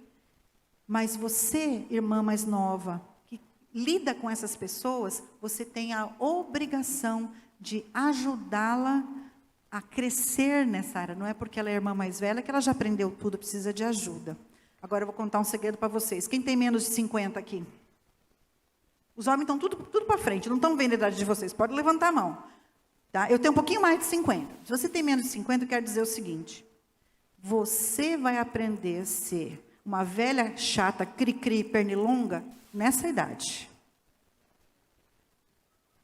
Mas você, irmã mais nova, que lida com essas pessoas, você tem a obrigação de ajudá-la a crescer nessa área. Não é porque ela é irmã mais velha que ela já aprendeu tudo, precisa de ajuda. Agora eu vou contar um segredo para vocês. Quem tem menos de 50 aqui? Os homens estão tudo para frente, não estão vendo a idade de vocês. Pode levantar a mão. Tá? Eu tenho um pouquinho mais de 50. Se você tem menos de 50, eu quero dizer o seguinte. Você vai aprender a ser uma velha chata, cri-cri, pernilonga, nessa idade.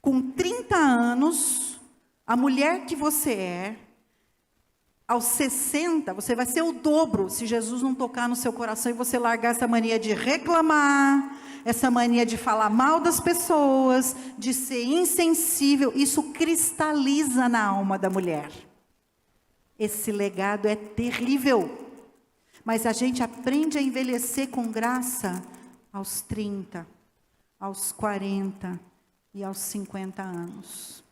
Com 30 anos, a mulher que você é, aos 60, você vai ser o dobro, se Jesus não tocar no seu coração e você largar essa mania de reclamar, essa mania de falar mal das pessoas, de ser insensível. Isso cristaliza na alma da mulher. Esse legado é terrível. Mas a gente aprende a envelhecer com graça aos 30, aos 40 e aos 50 anos.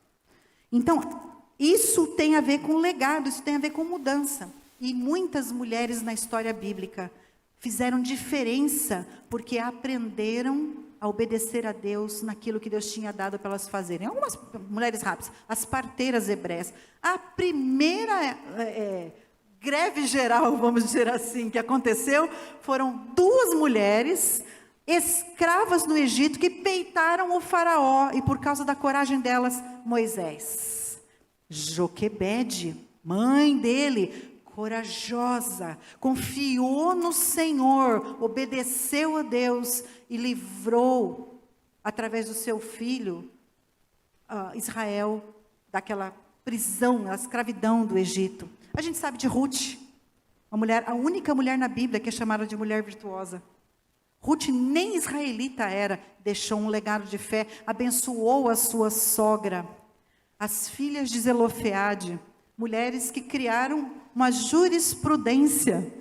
Então, isso tem a ver com legado, isso tem a ver com mudança. E muitas mulheres na história bíblica fizeram diferença porque aprenderam a obedecer a Deus naquilo que Deus tinha dado para elas fazerem. Algumas mulheres rápidas, as parteiras hebreias. A primeira greve geral, vamos dizer assim, que aconteceu, foram 2 mulheres escravas no Egito que peitaram o faraó, e por causa da coragem delas, Moisés. Joquebede, mãe dele, corajosa, confiou no Senhor, obedeceu a Deus e livrou, através do seu filho, Israel, daquela prisão, a escravidão do Egito. A gente sabe de Ruth, a única mulher na Bíblia que é chamada de mulher virtuosa. Ruth nem israelita era, deixou um legado de fé, abençoou a sua sogra. As filhas de Zelofeade, mulheres que criaram uma jurisprudência.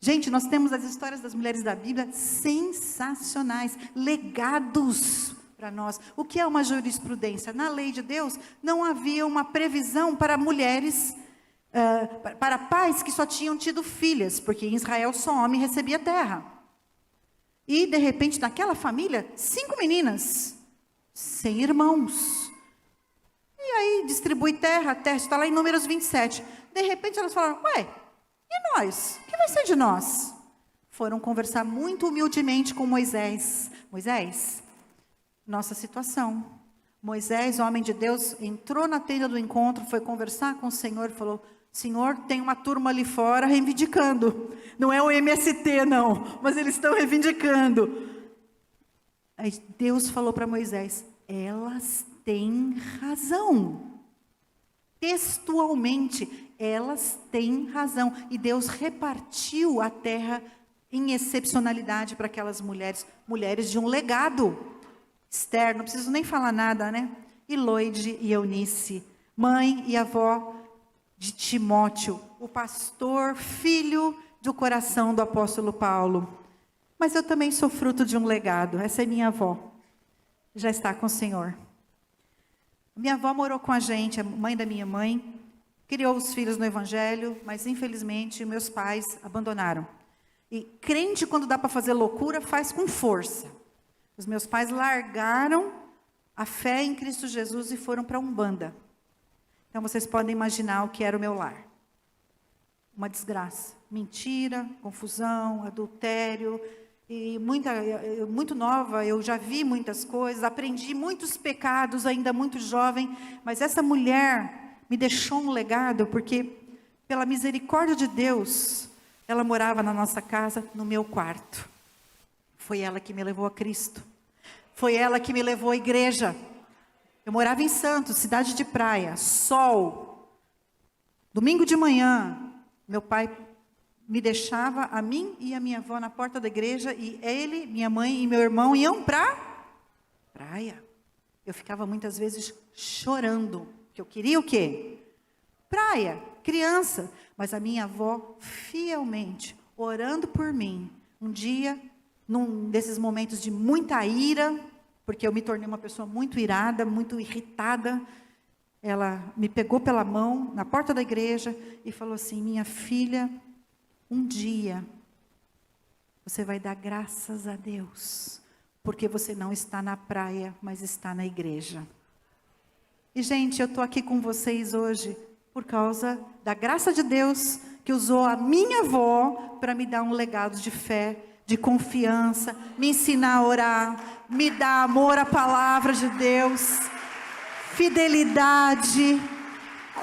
Gente, nós temos as histórias das mulheres da Bíblia sensacionais, legados para nós. O que é uma jurisprudência? Na lei de Deus, não havia uma previsão para mulheres, para pais que só tinham tido filhas, porque em Israel só homem recebia terra. E, de repente, naquela família, 5 meninas, sem irmãos. E aí, distribui terra, está lá em Números 27. De repente, elas falaram, ué, e nós? O que vai ser de nós? Foram conversar muito humildemente com Moisés. Moisés, nossa situação. Moisés, homem de Deus, entrou na tenda do encontro, foi conversar com o Senhor e falou, Senhor, tem uma turma ali fora reivindicando. Não é o MST, não, mas eles estão reivindicando. Aí Deus falou para Moisés, elas têm razão. Textualmente, elas têm razão. E Deus repartiu a terra em excepcionalidade para aquelas mulheres, mulheres de um legado. Esther, não preciso nem falar nada, né? E Loide e Eunice, mãe e avó de Timóteo, o pastor, filho do coração do apóstolo Paulo. Mas eu também sou fruto de um legado. Essa é minha avó, já está com o Senhor. Minha avó morou com a gente, a mãe da minha mãe, criou os filhos no evangelho, mas infelizmente meus pais abandonaram. E crente, quando dá para fazer loucura, faz com força. Os meus pais largaram a fé em Cristo Jesus e foram para a Umbanda. Então, vocês podem imaginar o que era o meu lar. Uma desgraça. Mentira, confusão, adultério. e muito nova, eu já vi muitas coisas, aprendi muitos pecados ainda muito jovem, mas essa mulher me deixou um legado, porque pela misericórdia de Deus, ela morava na nossa casa, no meu quarto. Foi ela que me levou a Cristo. Foi ela que me levou à igreja. Eu morava em Santos, cidade de praia, sol. Domingo de manhã, meu pai me deixava, a mim e a minha avó, na porta da igreja, e ele, minha mãe e meu irmão iam para praia. Eu ficava muitas vezes chorando, porque eu queria o quê? Praia, criança. Mas a minha avó, fielmente, orando por mim, um dia, num desses momentos de muita ira, porque eu me tornei uma pessoa muito irada, muito irritada, ela me pegou pela mão, na porta da igreja, e falou assim: minha filha, um dia, você vai dar graças a Deus, porque você não está na praia, mas está na igreja. E, gente, eu estou aqui com vocês hoje, por causa da graça de Deus, que usou a minha avó para me dar um legado de fé, de confiança, me ensinar a orar, me dar amor à palavra de Deus, fidelidade,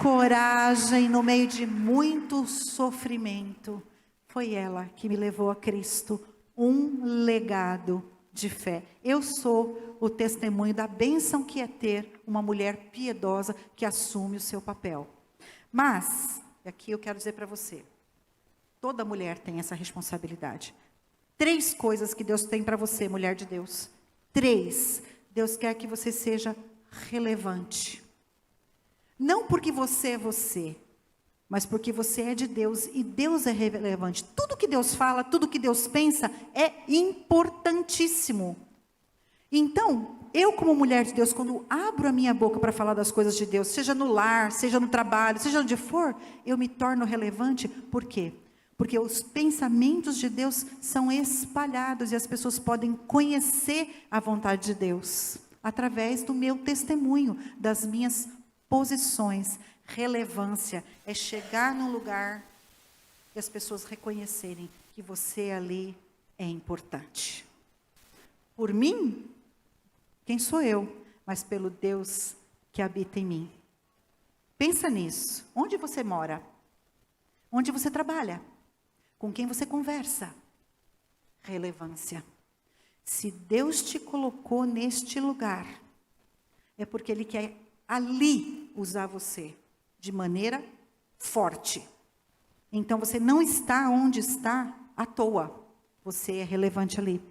coragem no meio de muito sofrimento. Foi ela que me levou a Cristo, um legado de fé. Eu sou o testemunho da bênção que é ter uma mulher piedosa que assume o seu papel. Mas, aqui eu quero dizer para você, toda mulher tem essa responsabilidade. 3 coisas que Deus tem para você, mulher de Deus. 3. Deus quer que você seja relevante. Não porque você é você, mas porque você é de Deus e Deus é relevante. Tudo que Deus fala, tudo que Deus pensa é importantíssimo. Então, eu como mulher de Deus, quando abro a minha boca para falar das coisas de Deus, seja no lar, seja no trabalho, seja onde for, eu me torno relevante. Por quê? Porque os pensamentos de Deus são espalhados e as pessoas podem conhecer a vontade de Deus através do meu testemunho, das minhas posições. Relevância é chegar num lugar e as pessoas reconhecerem que você ali é importante. Por mim, quem sou eu? Mas pelo Deus que habita em mim. Pensa nisso. Onde você mora? Onde você trabalha? Com quem você conversa? Relevância. Se Deus te colocou neste lugar, é porque Ele quer ali usar você de maneira forte. Então você não está onde está à toa. Você é relevante ali.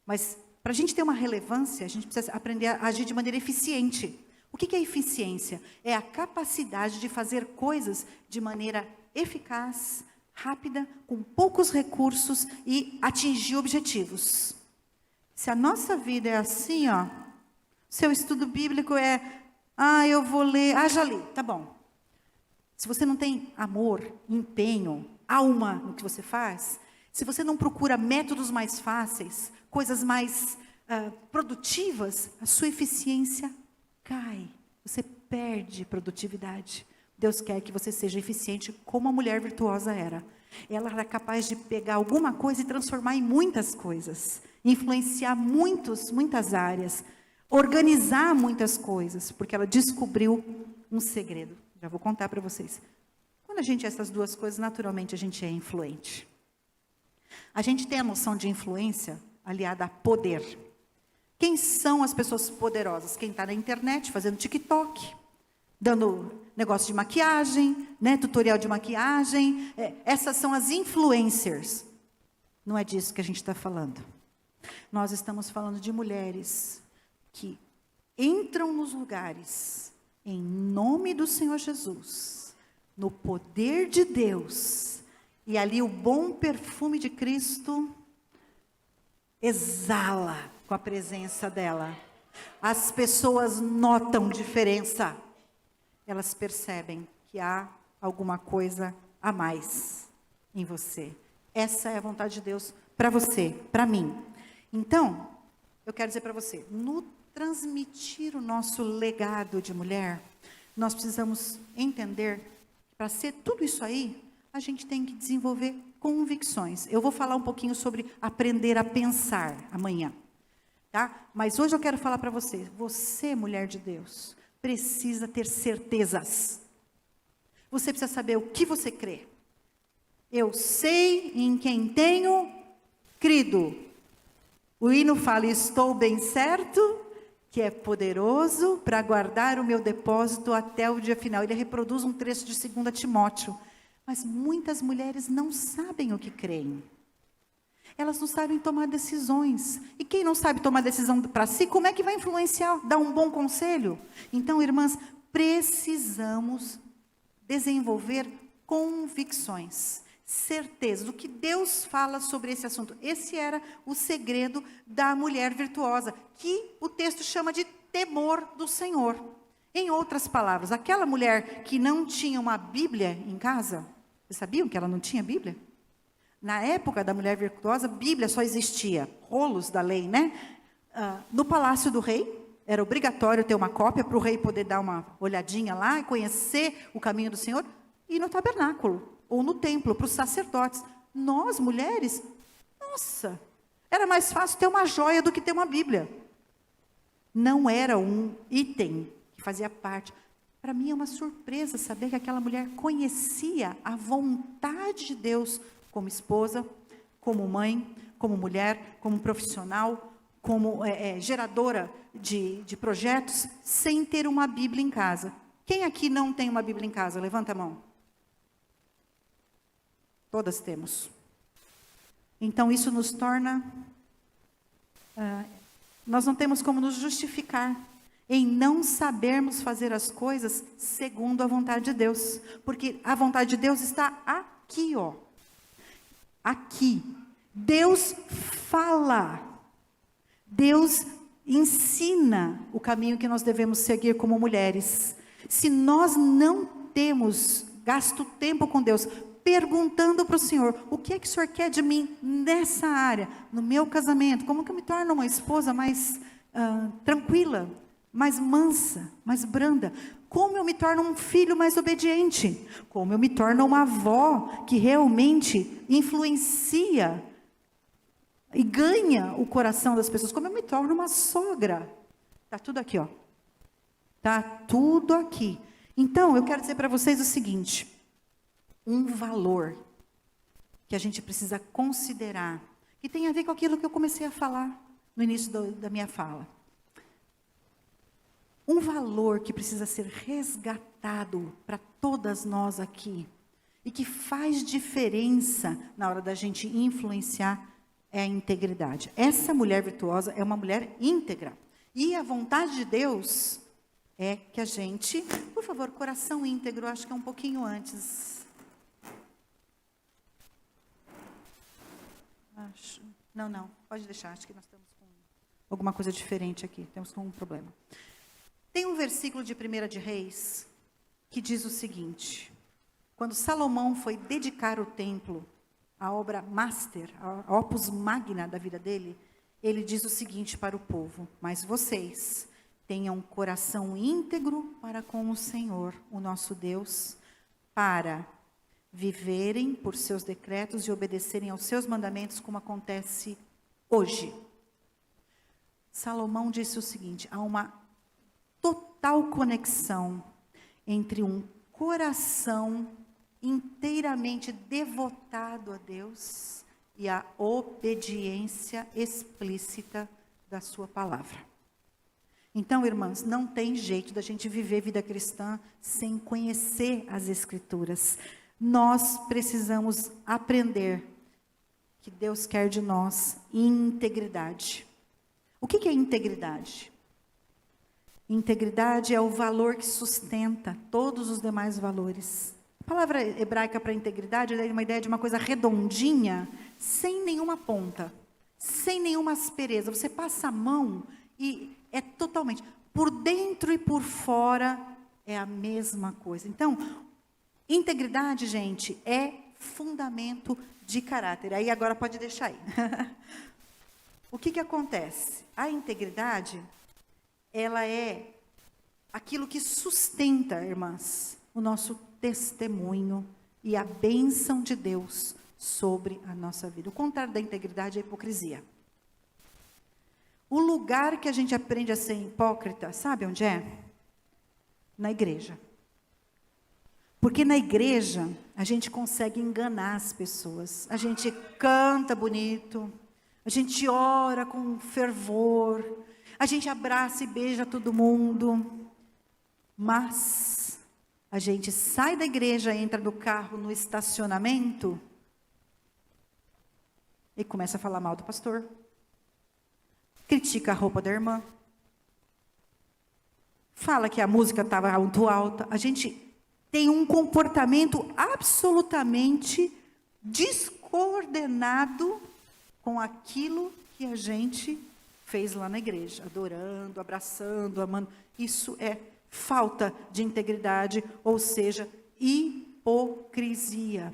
Mas para a gente ter uma relevância, a gente precisa aprender a agir de maneira eficiente. O que é eficiência? É a capacidade de fazer coisas de maneira eficaz, rápida, com poucos recursos e atingir objetivos. Se a nossa vida é assim, ó, seu estudo bíblico é, eu vou ler, já li, tá bom. Se você não tem amor, empenho, alma no que você faz, se você não procura métodos mais fáceis, coisas mais produtivas, a sua eficiência cai. Você perde produtividade. Deus quer que você seja eficiente como a mulher virtuosa era. Ela era capaz de pegar alguma coisa e transformar em muitas coisas. Influenciar muitas áreas. Organizar muitas coisas. Porque ela descobriu um segredo. Já vou contar para vocês. Quando a gente é essas duas coisas, naturalmente a gente é influente. A gente tem a noção de influência aliada a poder. Quem são as pessoas poderosas? Quem está na internet fazendo TikTok, dando negócio de maquiagem, tutorial de maquiagem. Essas são as influencers. Não é disso que a gente está falando. Nós estamos falando de mulheres que entram nos lugares em nome do Senhor Jesus, no poder de Deus, e ali o bom perfume de Cristo exala com a presença dela. As pessoas notam diferença. Elas percebem que há alguma coisa a mais em você. Essa é a vontade de Deus para você, para mim. Então, eu quero dizer para você, no transmitir o nosso legado de mulher, nós precisamos entender que para ser tudo isso aí, a gente tem que desenvolver convicções. Eu vou falar um pouquinho sobre aprender a pensar amanhã, tá? Mas hoje eu quero falar para você, mulher de Deus, precisa ter certezas. Você precisa saber o que você crê. Eu sei em quem tenho crido. O hino fala, estou bem certo, que é poderoso para guardar o meu depósito até o dia final. Ele reproduz um trecho de 2 Timóteo. Mas muitas mulheres não sabem o que creem. Elas não sabem tomar decisões. E quem não sabe tomar decisão para si, como é que vai influenciar, dar um bom conselho? Então, irmãs, precisamos desenvolver convicções, certezas, o que Deus fala sobre esse assunto. Esse era o segredo da mulher virtuosa, que o texto chama de temor do Senhor. Em outras palavras, aquela mulher que não tinha uma Bíblia em casa, vocês sabiam que ela não tinha Bíblia? Na época da mulher virtuosa, Bíblia só existia, rolos da lei, né? No palácio do rei, era obrigatório ter uma cópia para o rei poder dar uma olhadinha lá e conhecer o caminho do Senhor. E no tabernáculo, ou no templo, para os sacerdotes. Nós, mulheres, nossa, era mais fácil ter uma joia do que ter uma Bíblia. Não era um item que fazia parte. Para mim é uma surpresa saber que aquela mulher conhecia a vontade de Deus como esposa, como mãe, como mulher, como profissional, como geradora de projetos, sem ter uma Bíblia em casa. Quem aqui não tem uma Bíblia em casa? Levanta a mão. Todas temos. Então isso nos torna... nós não temos como nos justificar em não sabermos fazer as coisas segundo a vontade de Deus. Porque a vontade de Deus está aqui, ó. Aqui. Deus fala. Deus ensina o caminho que nós devemos seguir como mulheres. Se nós não temos gasto tempo com Deus, perguntando para o Senhor, o que é que o Senhor quer de mim nessa área, no meu casamento, como que eu me torno uma esposa mais tranquila, mais mansa, mais branda, como eu me torno um filho mais obediente, como eu me torno uma avó que realmente influencia e ganha o coração das pessoas, como eu me torno uma sogra. Está tudo aqui, ó. Está tudo aqui. Então, eu quero dizer para vocês o seguinte, um valor que a gente precisa considerar, que tem a ver com aquilo que eu comecei a falar no início da minha fala. Um valor que precisa ser resgatado para todas nós aqui, e que faz diferença na hora da gente influenciar, é a integridade. Essa mulher virtuosa é uma mulher íntegra. E a vontade de Deus é que a gente, por favor, coração íntegro, acho que é um pouquinho antes. Não, pode deixar, acho que nós estamos com alguma coisa diferente aqui, temos com um problema. Tem um versículo de 1 de Reis que diz o seguinte, quando Salomão foi dedicar o templo, a obra master, a opus magna da vida dele, ele diz o seguinte para o povo, mas vocês tenham um coração íntegro para com o Senhor, o nosso Deus, para viverem por seus decretos e obedecerem aos seus mandamentos, como acontece hoje. Salomão disse o seguinte, há uma total conexão entre um coração inteiramente devotado a Deus e a obediência explícita da sua palavra. Então, irmãs, não tem jeito da gente viver vida cristã sem conhecer as Escrituras. Nós precisamos aprender que Deus quer de nós integridade. O que é integridade? Integridade é o valor que sustenta todos os demais valores. A palavra hebraica para integridade é uma ideia de uma coisa redondinha, sem nenhuma ponta, sem nenhuma aspereza. Você passa a mão e é totalmente, por dentro e por fora, é a mesma coisa. Então, integridade, gente, é fundamento de caráter. Aí agora pode deixar aí. O que acontece? A integridade, ela é aquilo que sustenta, irmãs, o nosso testemunho e a bênção de Deus sobre a nossa vida. O contrário da integridade é a hipocrisia. O lugar que a gente aprende a ser hipócrita, sabe onde é? Na igreja. Porque na igreja a gente consegue enganar as pessoas. A gente canta bonito, a gente ora com fervor, a gente abraça e beija todo mundo. Mas a gente sai da igreja, entra no carro, no estacionamento e começa a falar mal do pastor. Critica a roupa da irmã. Fala que a música estava muito alta. A gente tem um comportamento absolutamente descoordenado com aquilo que a gente fez lá na igreja. Adorando, abraçando, amando. Isso é falta de integridade, ou seja, hipocrisia.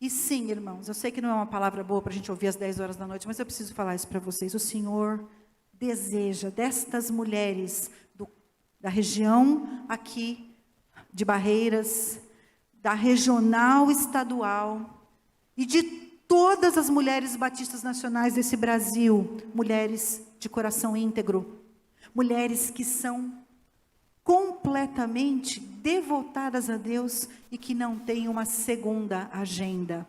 E sim, irmãos, eu sei que não é uma palavra boa para a gente ouvir às 10 horas da noite, mas eu preciso falar isso para vocês. O Senhor deseja destas mulheres da região aqui, de Barreiras, da regional estadual e de todas as mulheres batistas nacionais desse Brasil, mulheres de coração íntegro, mulheres que são completamente devotadas a Deus e que não têm uma segunda agenda.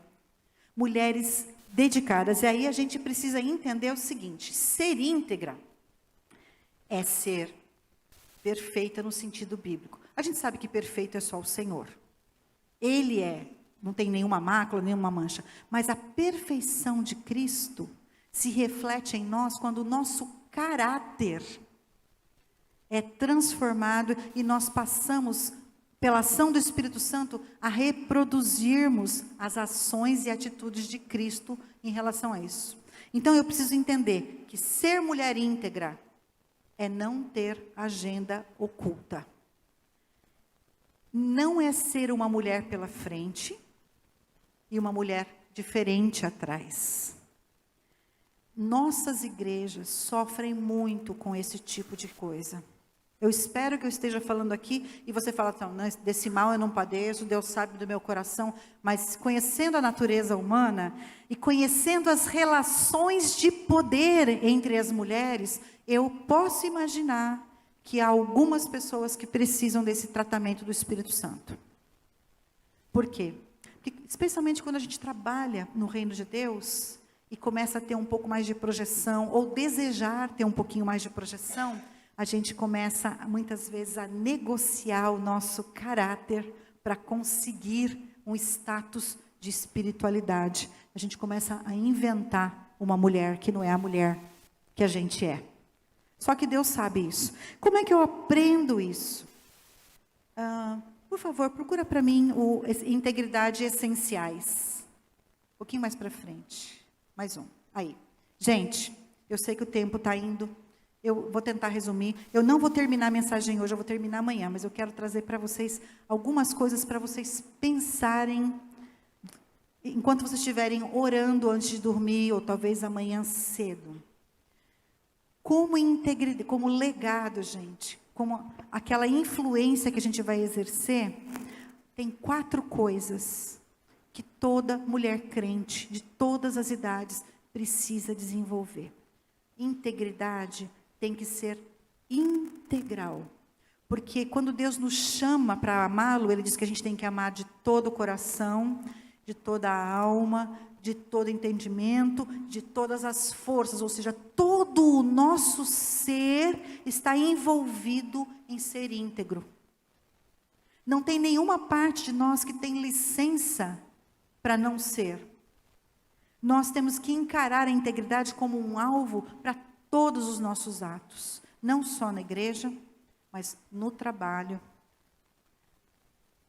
Mulheres dedicadas. E aí a gente precisa entender o seguinte: ser íntegra é ser perfeita no sentido bíblico. A gente sabe que perfeito é só o Senhor. Ele não tem nenhuma mácula, nenhuma mancha. Mas a perfeição de Cristo se reflete em nós quando o nosso caráter é transformado e nós passamos, pela ação do Espírito Santo, a reproduzirmos as ações e atitudes de Cristo em relação a isso. Então eu preciso entender que ser mulher íntegra é não ter agenda oculta. Não é ser uma mulher pela frente e uma mulher diferente atrás. Nossas igrejas sofrem muito com esse tipo de coisa. Eu espero que eu esteja falando aqui e você fala, não, desse mal eu não padeço, Deus sabe do meu coração, mas conhecendo a natureza humana e conhecendo as relações de poder entre as mulheres, eu posso imaginar que há algumas pessoas que precisam desse tratamento do Espírito Santo. Por quê? Porque, especialmente quando a gente trabalha no reino de Deus e começa a ter um pouco mais de projeção, ou desejar ter um pouquinho mais de projeção, a gente começa, muitas vezes, a negociar o nosso caráter para conseguir um status de espiritualidade. A gente começa a inventar uma mulher que não é a mulher que a gente é. Só que Deus sabe isso. Como é que eu aprendo isso? Por favor, procura para mim o Integridade Essenciais. Um pouquinho mais para frente. Mais um. Aí. Gente, eu sei que o tempo está indo. Eu vou tentar resumir. Eu não vou terminar a mensagem hoje, eu vou terminar amanhã. Mas eu quero trazer para vocês algumas coisas para vocês pensarem enquanto vocês estiverem orando antes de dormir, ou talvez amanhã cedo. Como integridade, como legado, gente, como aquela influência que a gente vai exercer, tem 4 coisas que toda mulher crente, de todas as idades, precisa desenvolver. Integridade tem que ser integral. Porque quando Deus nos chama para amá-lo, Ele diz que a gente tem que amar de todo o coração, de toda a alma, de todo entendimento, de todas as forças, ou seja, todo o nosso ser está envolvido em ser íntegro. Não tem nenhuma parte de nós que tem licença para não ser. Nós temos que encarar a integridade como um alvo para todos os nossos atos, não só na igreja, mas no trabalho,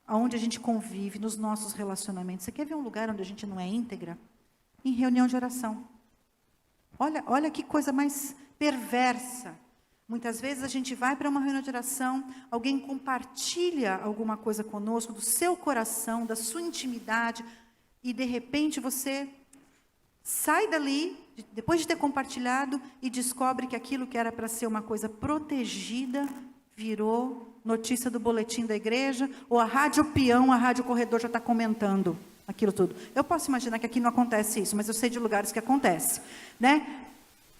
onde a gente convive, nos nossos relacionamentos. Você quer ver um lugar onde a gente não é íntegra? Em reunião de oração. Olha que coisa mais perversa. Muitas vezes a gente vai para uma reunião de oração, alguém compartilha alguma coisa conosco, do seu coração, da sua intimidade, e de repente você sai dali, depois de ter compartilhado, e descobre que aquilo que era para ser uma coisa protegida, virou notícia do boletim da igreja, ou a rádio peão, a rádio corredor já está comentando aquilo tudo. Eu posso imaginar que aqui não acontece isso, mas eu sei de lugares que acontece, né?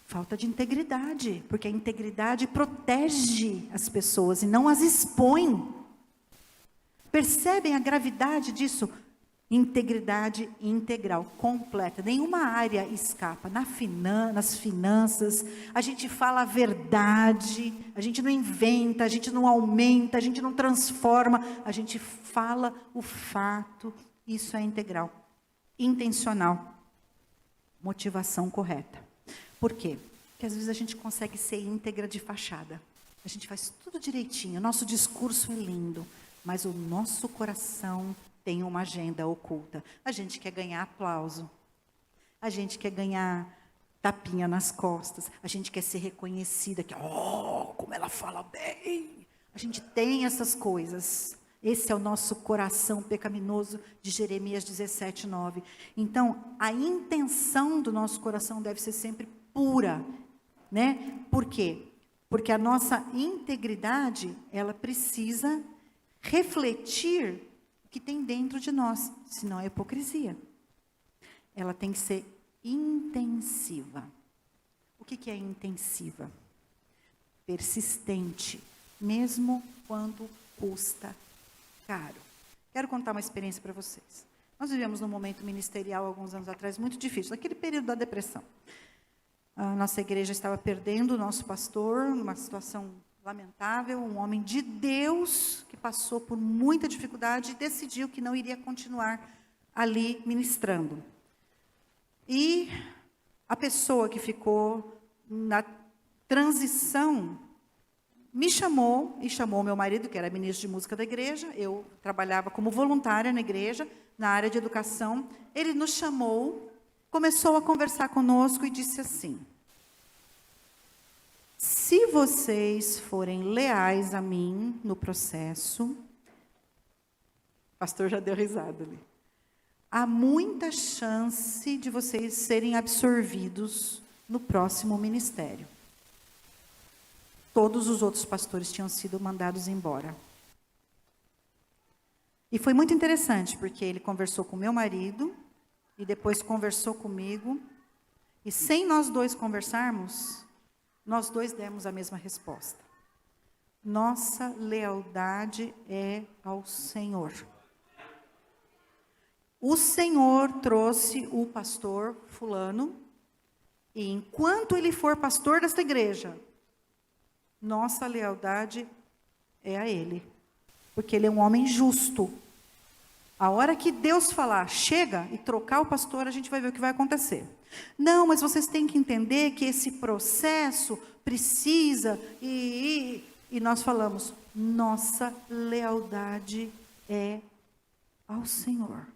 Falta de integridade, porque a integridade protege as pessoas e não as expõe. Percebem a gravidade disso? Integridade integral, completa. Nenhuma área escapa. Nas finanças, a gente fala a verdade, a gente não inventa, a gente não aumenta, a gente não transforma, a gente fala o fato. Isso é integral, intencional, motivação correta. Por quê? Porque às vezes a gente consegue ser íntegra de fachada. A gente faz tudo direitinho, nosso discurso é lindo, mas o nosso coração tem uma agenda oculta. A gente quer ganhar aplauso, a gente quer ganhar tapinha nas costas, a gente quer ser reconhecida, que, como ela fala bem. A gente tem essas coisas. Esse é o nosso coração pecaminoso de Jeremias 17:9. Então, a intenção do nosso coração deve ser sempre pura, né? Por quê? Porque a nossa integridade, ela precisa refletir o que tem dentro de nós, senão é hipocrisia. Ela tem que ser intensiva. O que é intensiva? Persistente, mesmo quando custa caro. Quero contar uma experiência para vocês. Nós vivemos num momento ministerial, alguns anos atrás, muito difícil, naquele período da depressão. A nossa igreja estava perdendo o nosso pastor, numa situação lamentável, um homem de Deus, que passou por muita dificuldade e decidiu que não iria continuar ali ministrando. E a pessoa que ficou na transição me chamou, e chamou meu marido, que era ministro de música da igreja. Eu trabalhava como voluntária na igreja, na área de educação. Ele nos chamou, começou a conversar conosco e disse assim: se vocês forem leais a mim no processo, o pastor já deu risada ali, há muita chance de vocês serem absorvidos no próximo ministério. Todos os outros pastores tinham sido mandados embora. E foi muito interessante, porque ele conversou com meu marido, e depois conversou comigo, e sem nós dois conversarmos, nós dois demos a mesma resposta. Nossa lealdade é ao Senhor. O Senhor trouxe o pastor fulano, e enquanto ele for pastor desta igreja, nossa lealdade é a ele, porque ele é um homem justo. A hora que Deus falar, chega, e trocar o pastor, a gente vai ver o que vai acontecer. Não, mas vocês têm que entender que esse processo precisa, e nós falamos, nossa lealdade é ao Senhor.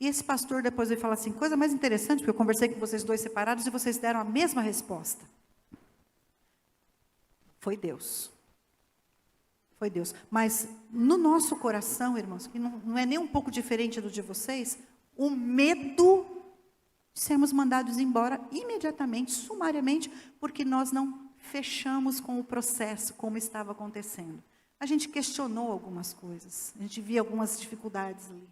E esse pastor depois ele fala assim, coisa mais interessante, porque eu conversei com vocês dois separados, e vocês deram a mesma resposta. Foi Deus. Foi Deus. Mas no nosso coração, irmãos, que não é nem um pouco diferente do de vocês, o medo de sermos mandados embora imediatamente, sumariamente, porque nós não fechamos com o processo, como estava acontecendo. A gente questionou algumas coisas, a gente via algumas dificuldades ali.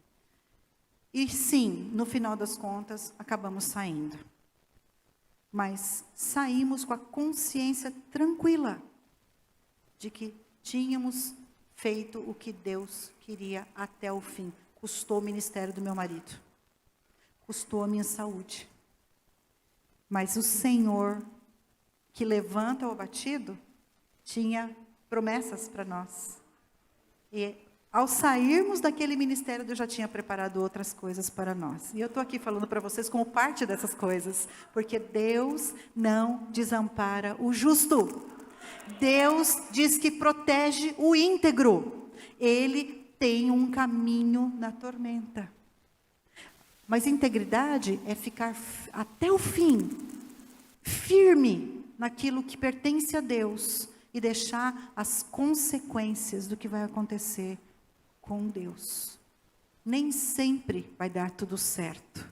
E sim, no final das contas, acabamos saindo. Mas saímos com a consciência tranquila de que tínhamos feito o que Deus queria até o fim. Custou o ministério do meu marido. Custou a minha saúde. Mas o Senhor, que levanta o abatido, tinha promessas para nós. E ao sairmos daquele ministério, Deus já tinha preparado outras coisas para nós. E eu estou aqui falando para vocês como parte dessas coisas, porque Deus não desampara o justo. Deus diz que protege o íntegro. Ele tem um caminho na tormenta. Mas integridade é ficar até o fim, firme naquilo que pertence a Deus e deixar as consequências do que vai acontecer com Deus. Nem sempre vai dar tudo certo.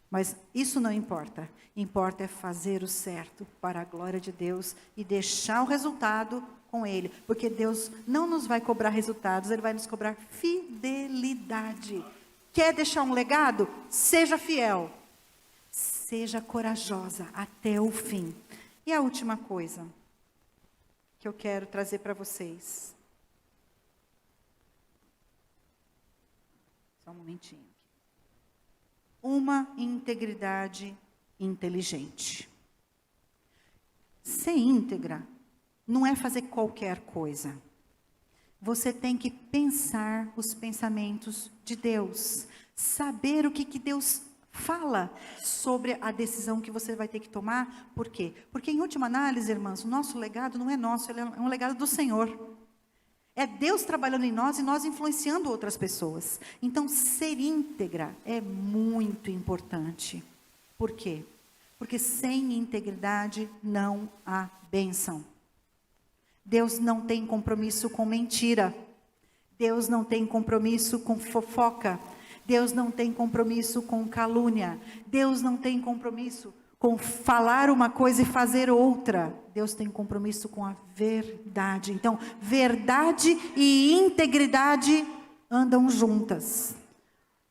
Mas isso não importa. Importa é fazer o certo para a glória de Deus e deixar o resultado com Ele, porque Deus não nos vai cobrar resultados, Ele vai nos cobrar fidelidade. Quer deixar um legado? Seja fiel, seja corajosa até o fim. E a última coisa que eu quero trazer para vocês. Só um momentinho. Uma integridade inteligente. Ser íntegra não é fazer qualquer coisa. Você tem que pensar os pensamentos de Deus. Saber o que Deus fala sobre a decisão que você vai ter que tomar. Por quê? Porque, em última análise, irmãs, o nosso legado não é nosso, ele é um legado do Senhor. É Deus trabalhando em nós e nós influenciando outras pessoas. Então, ser íntegra é muito importante. Por quê? Porque sem integridade não há bênção. Deus não tem compromisso com mentira. Deus não tem compromisso com fofoca. Deus não tem compromisso com calúnia. Deus não tem compromisso com falar uma coisa e fazer outra. Deus tem compromisso com a verdade. Então, verdade e integridade andam juntas.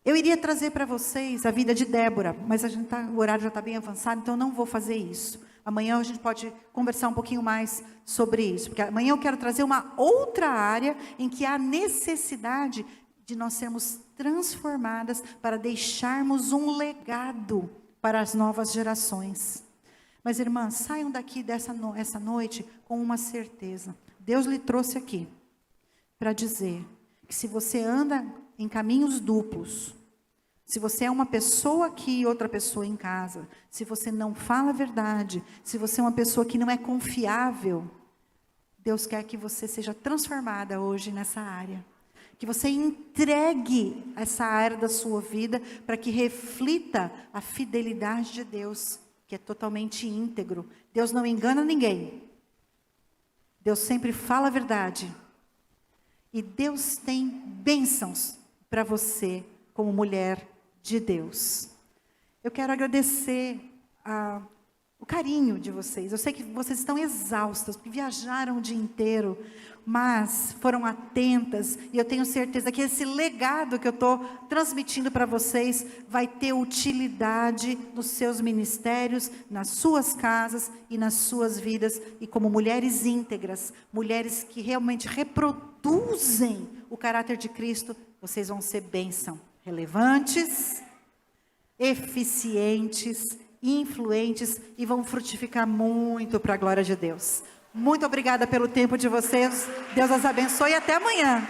Eu iria trazer para vocês a vida de Débora, mas o horário já está bem avançado, então eu não vou fazer isso. Amanhã a gente pode conversar um pouquinho mais sobre isso, porque amanhã eu quero trazer uma outra área em que há necessidade de nós sermos transformadas para deixarmos um legado para as novas gerações. Mas, irmãs, saiam daqui essa noite com uma certeza. Deus lhe trouxe aqui para dizer que se você anda em caminhos duplos, se você é uma pessoa aqui e outra pessoa em casa, se você não fala a verdade, se você é uma pessoa que não é confiável, Deus quer que você seja transformada hoje nessa área. Que você entregue essa área da sua vida para que reflita a fidelidade de Deus, que é totalmente íntegro. Deus não engana ninguém. Deus sempre fala a verdade. E Deus tem bênçãos para você como mulher de Deus. Eu quero agradecer o carinho de vocês. Eu sei que vocês estão exaustas, porque viajaram o dia inteiro, mas foram atentas, e eu tenho certeza que esse legado que eu estou transmitindo para vocês vai ter utilidade nos seus ministérios, nas suas casas e nas suas vidas, e como mulheres íntegras, mulheres que realmente reproduzem o caráter de Cristo, vocês vão ser bênção, relevantes, eficientes, influentes e vão frutificar muito para a glória de Deus. Muito obrigada pelo tempo de vocês. Deus as abençoe e até amanhã.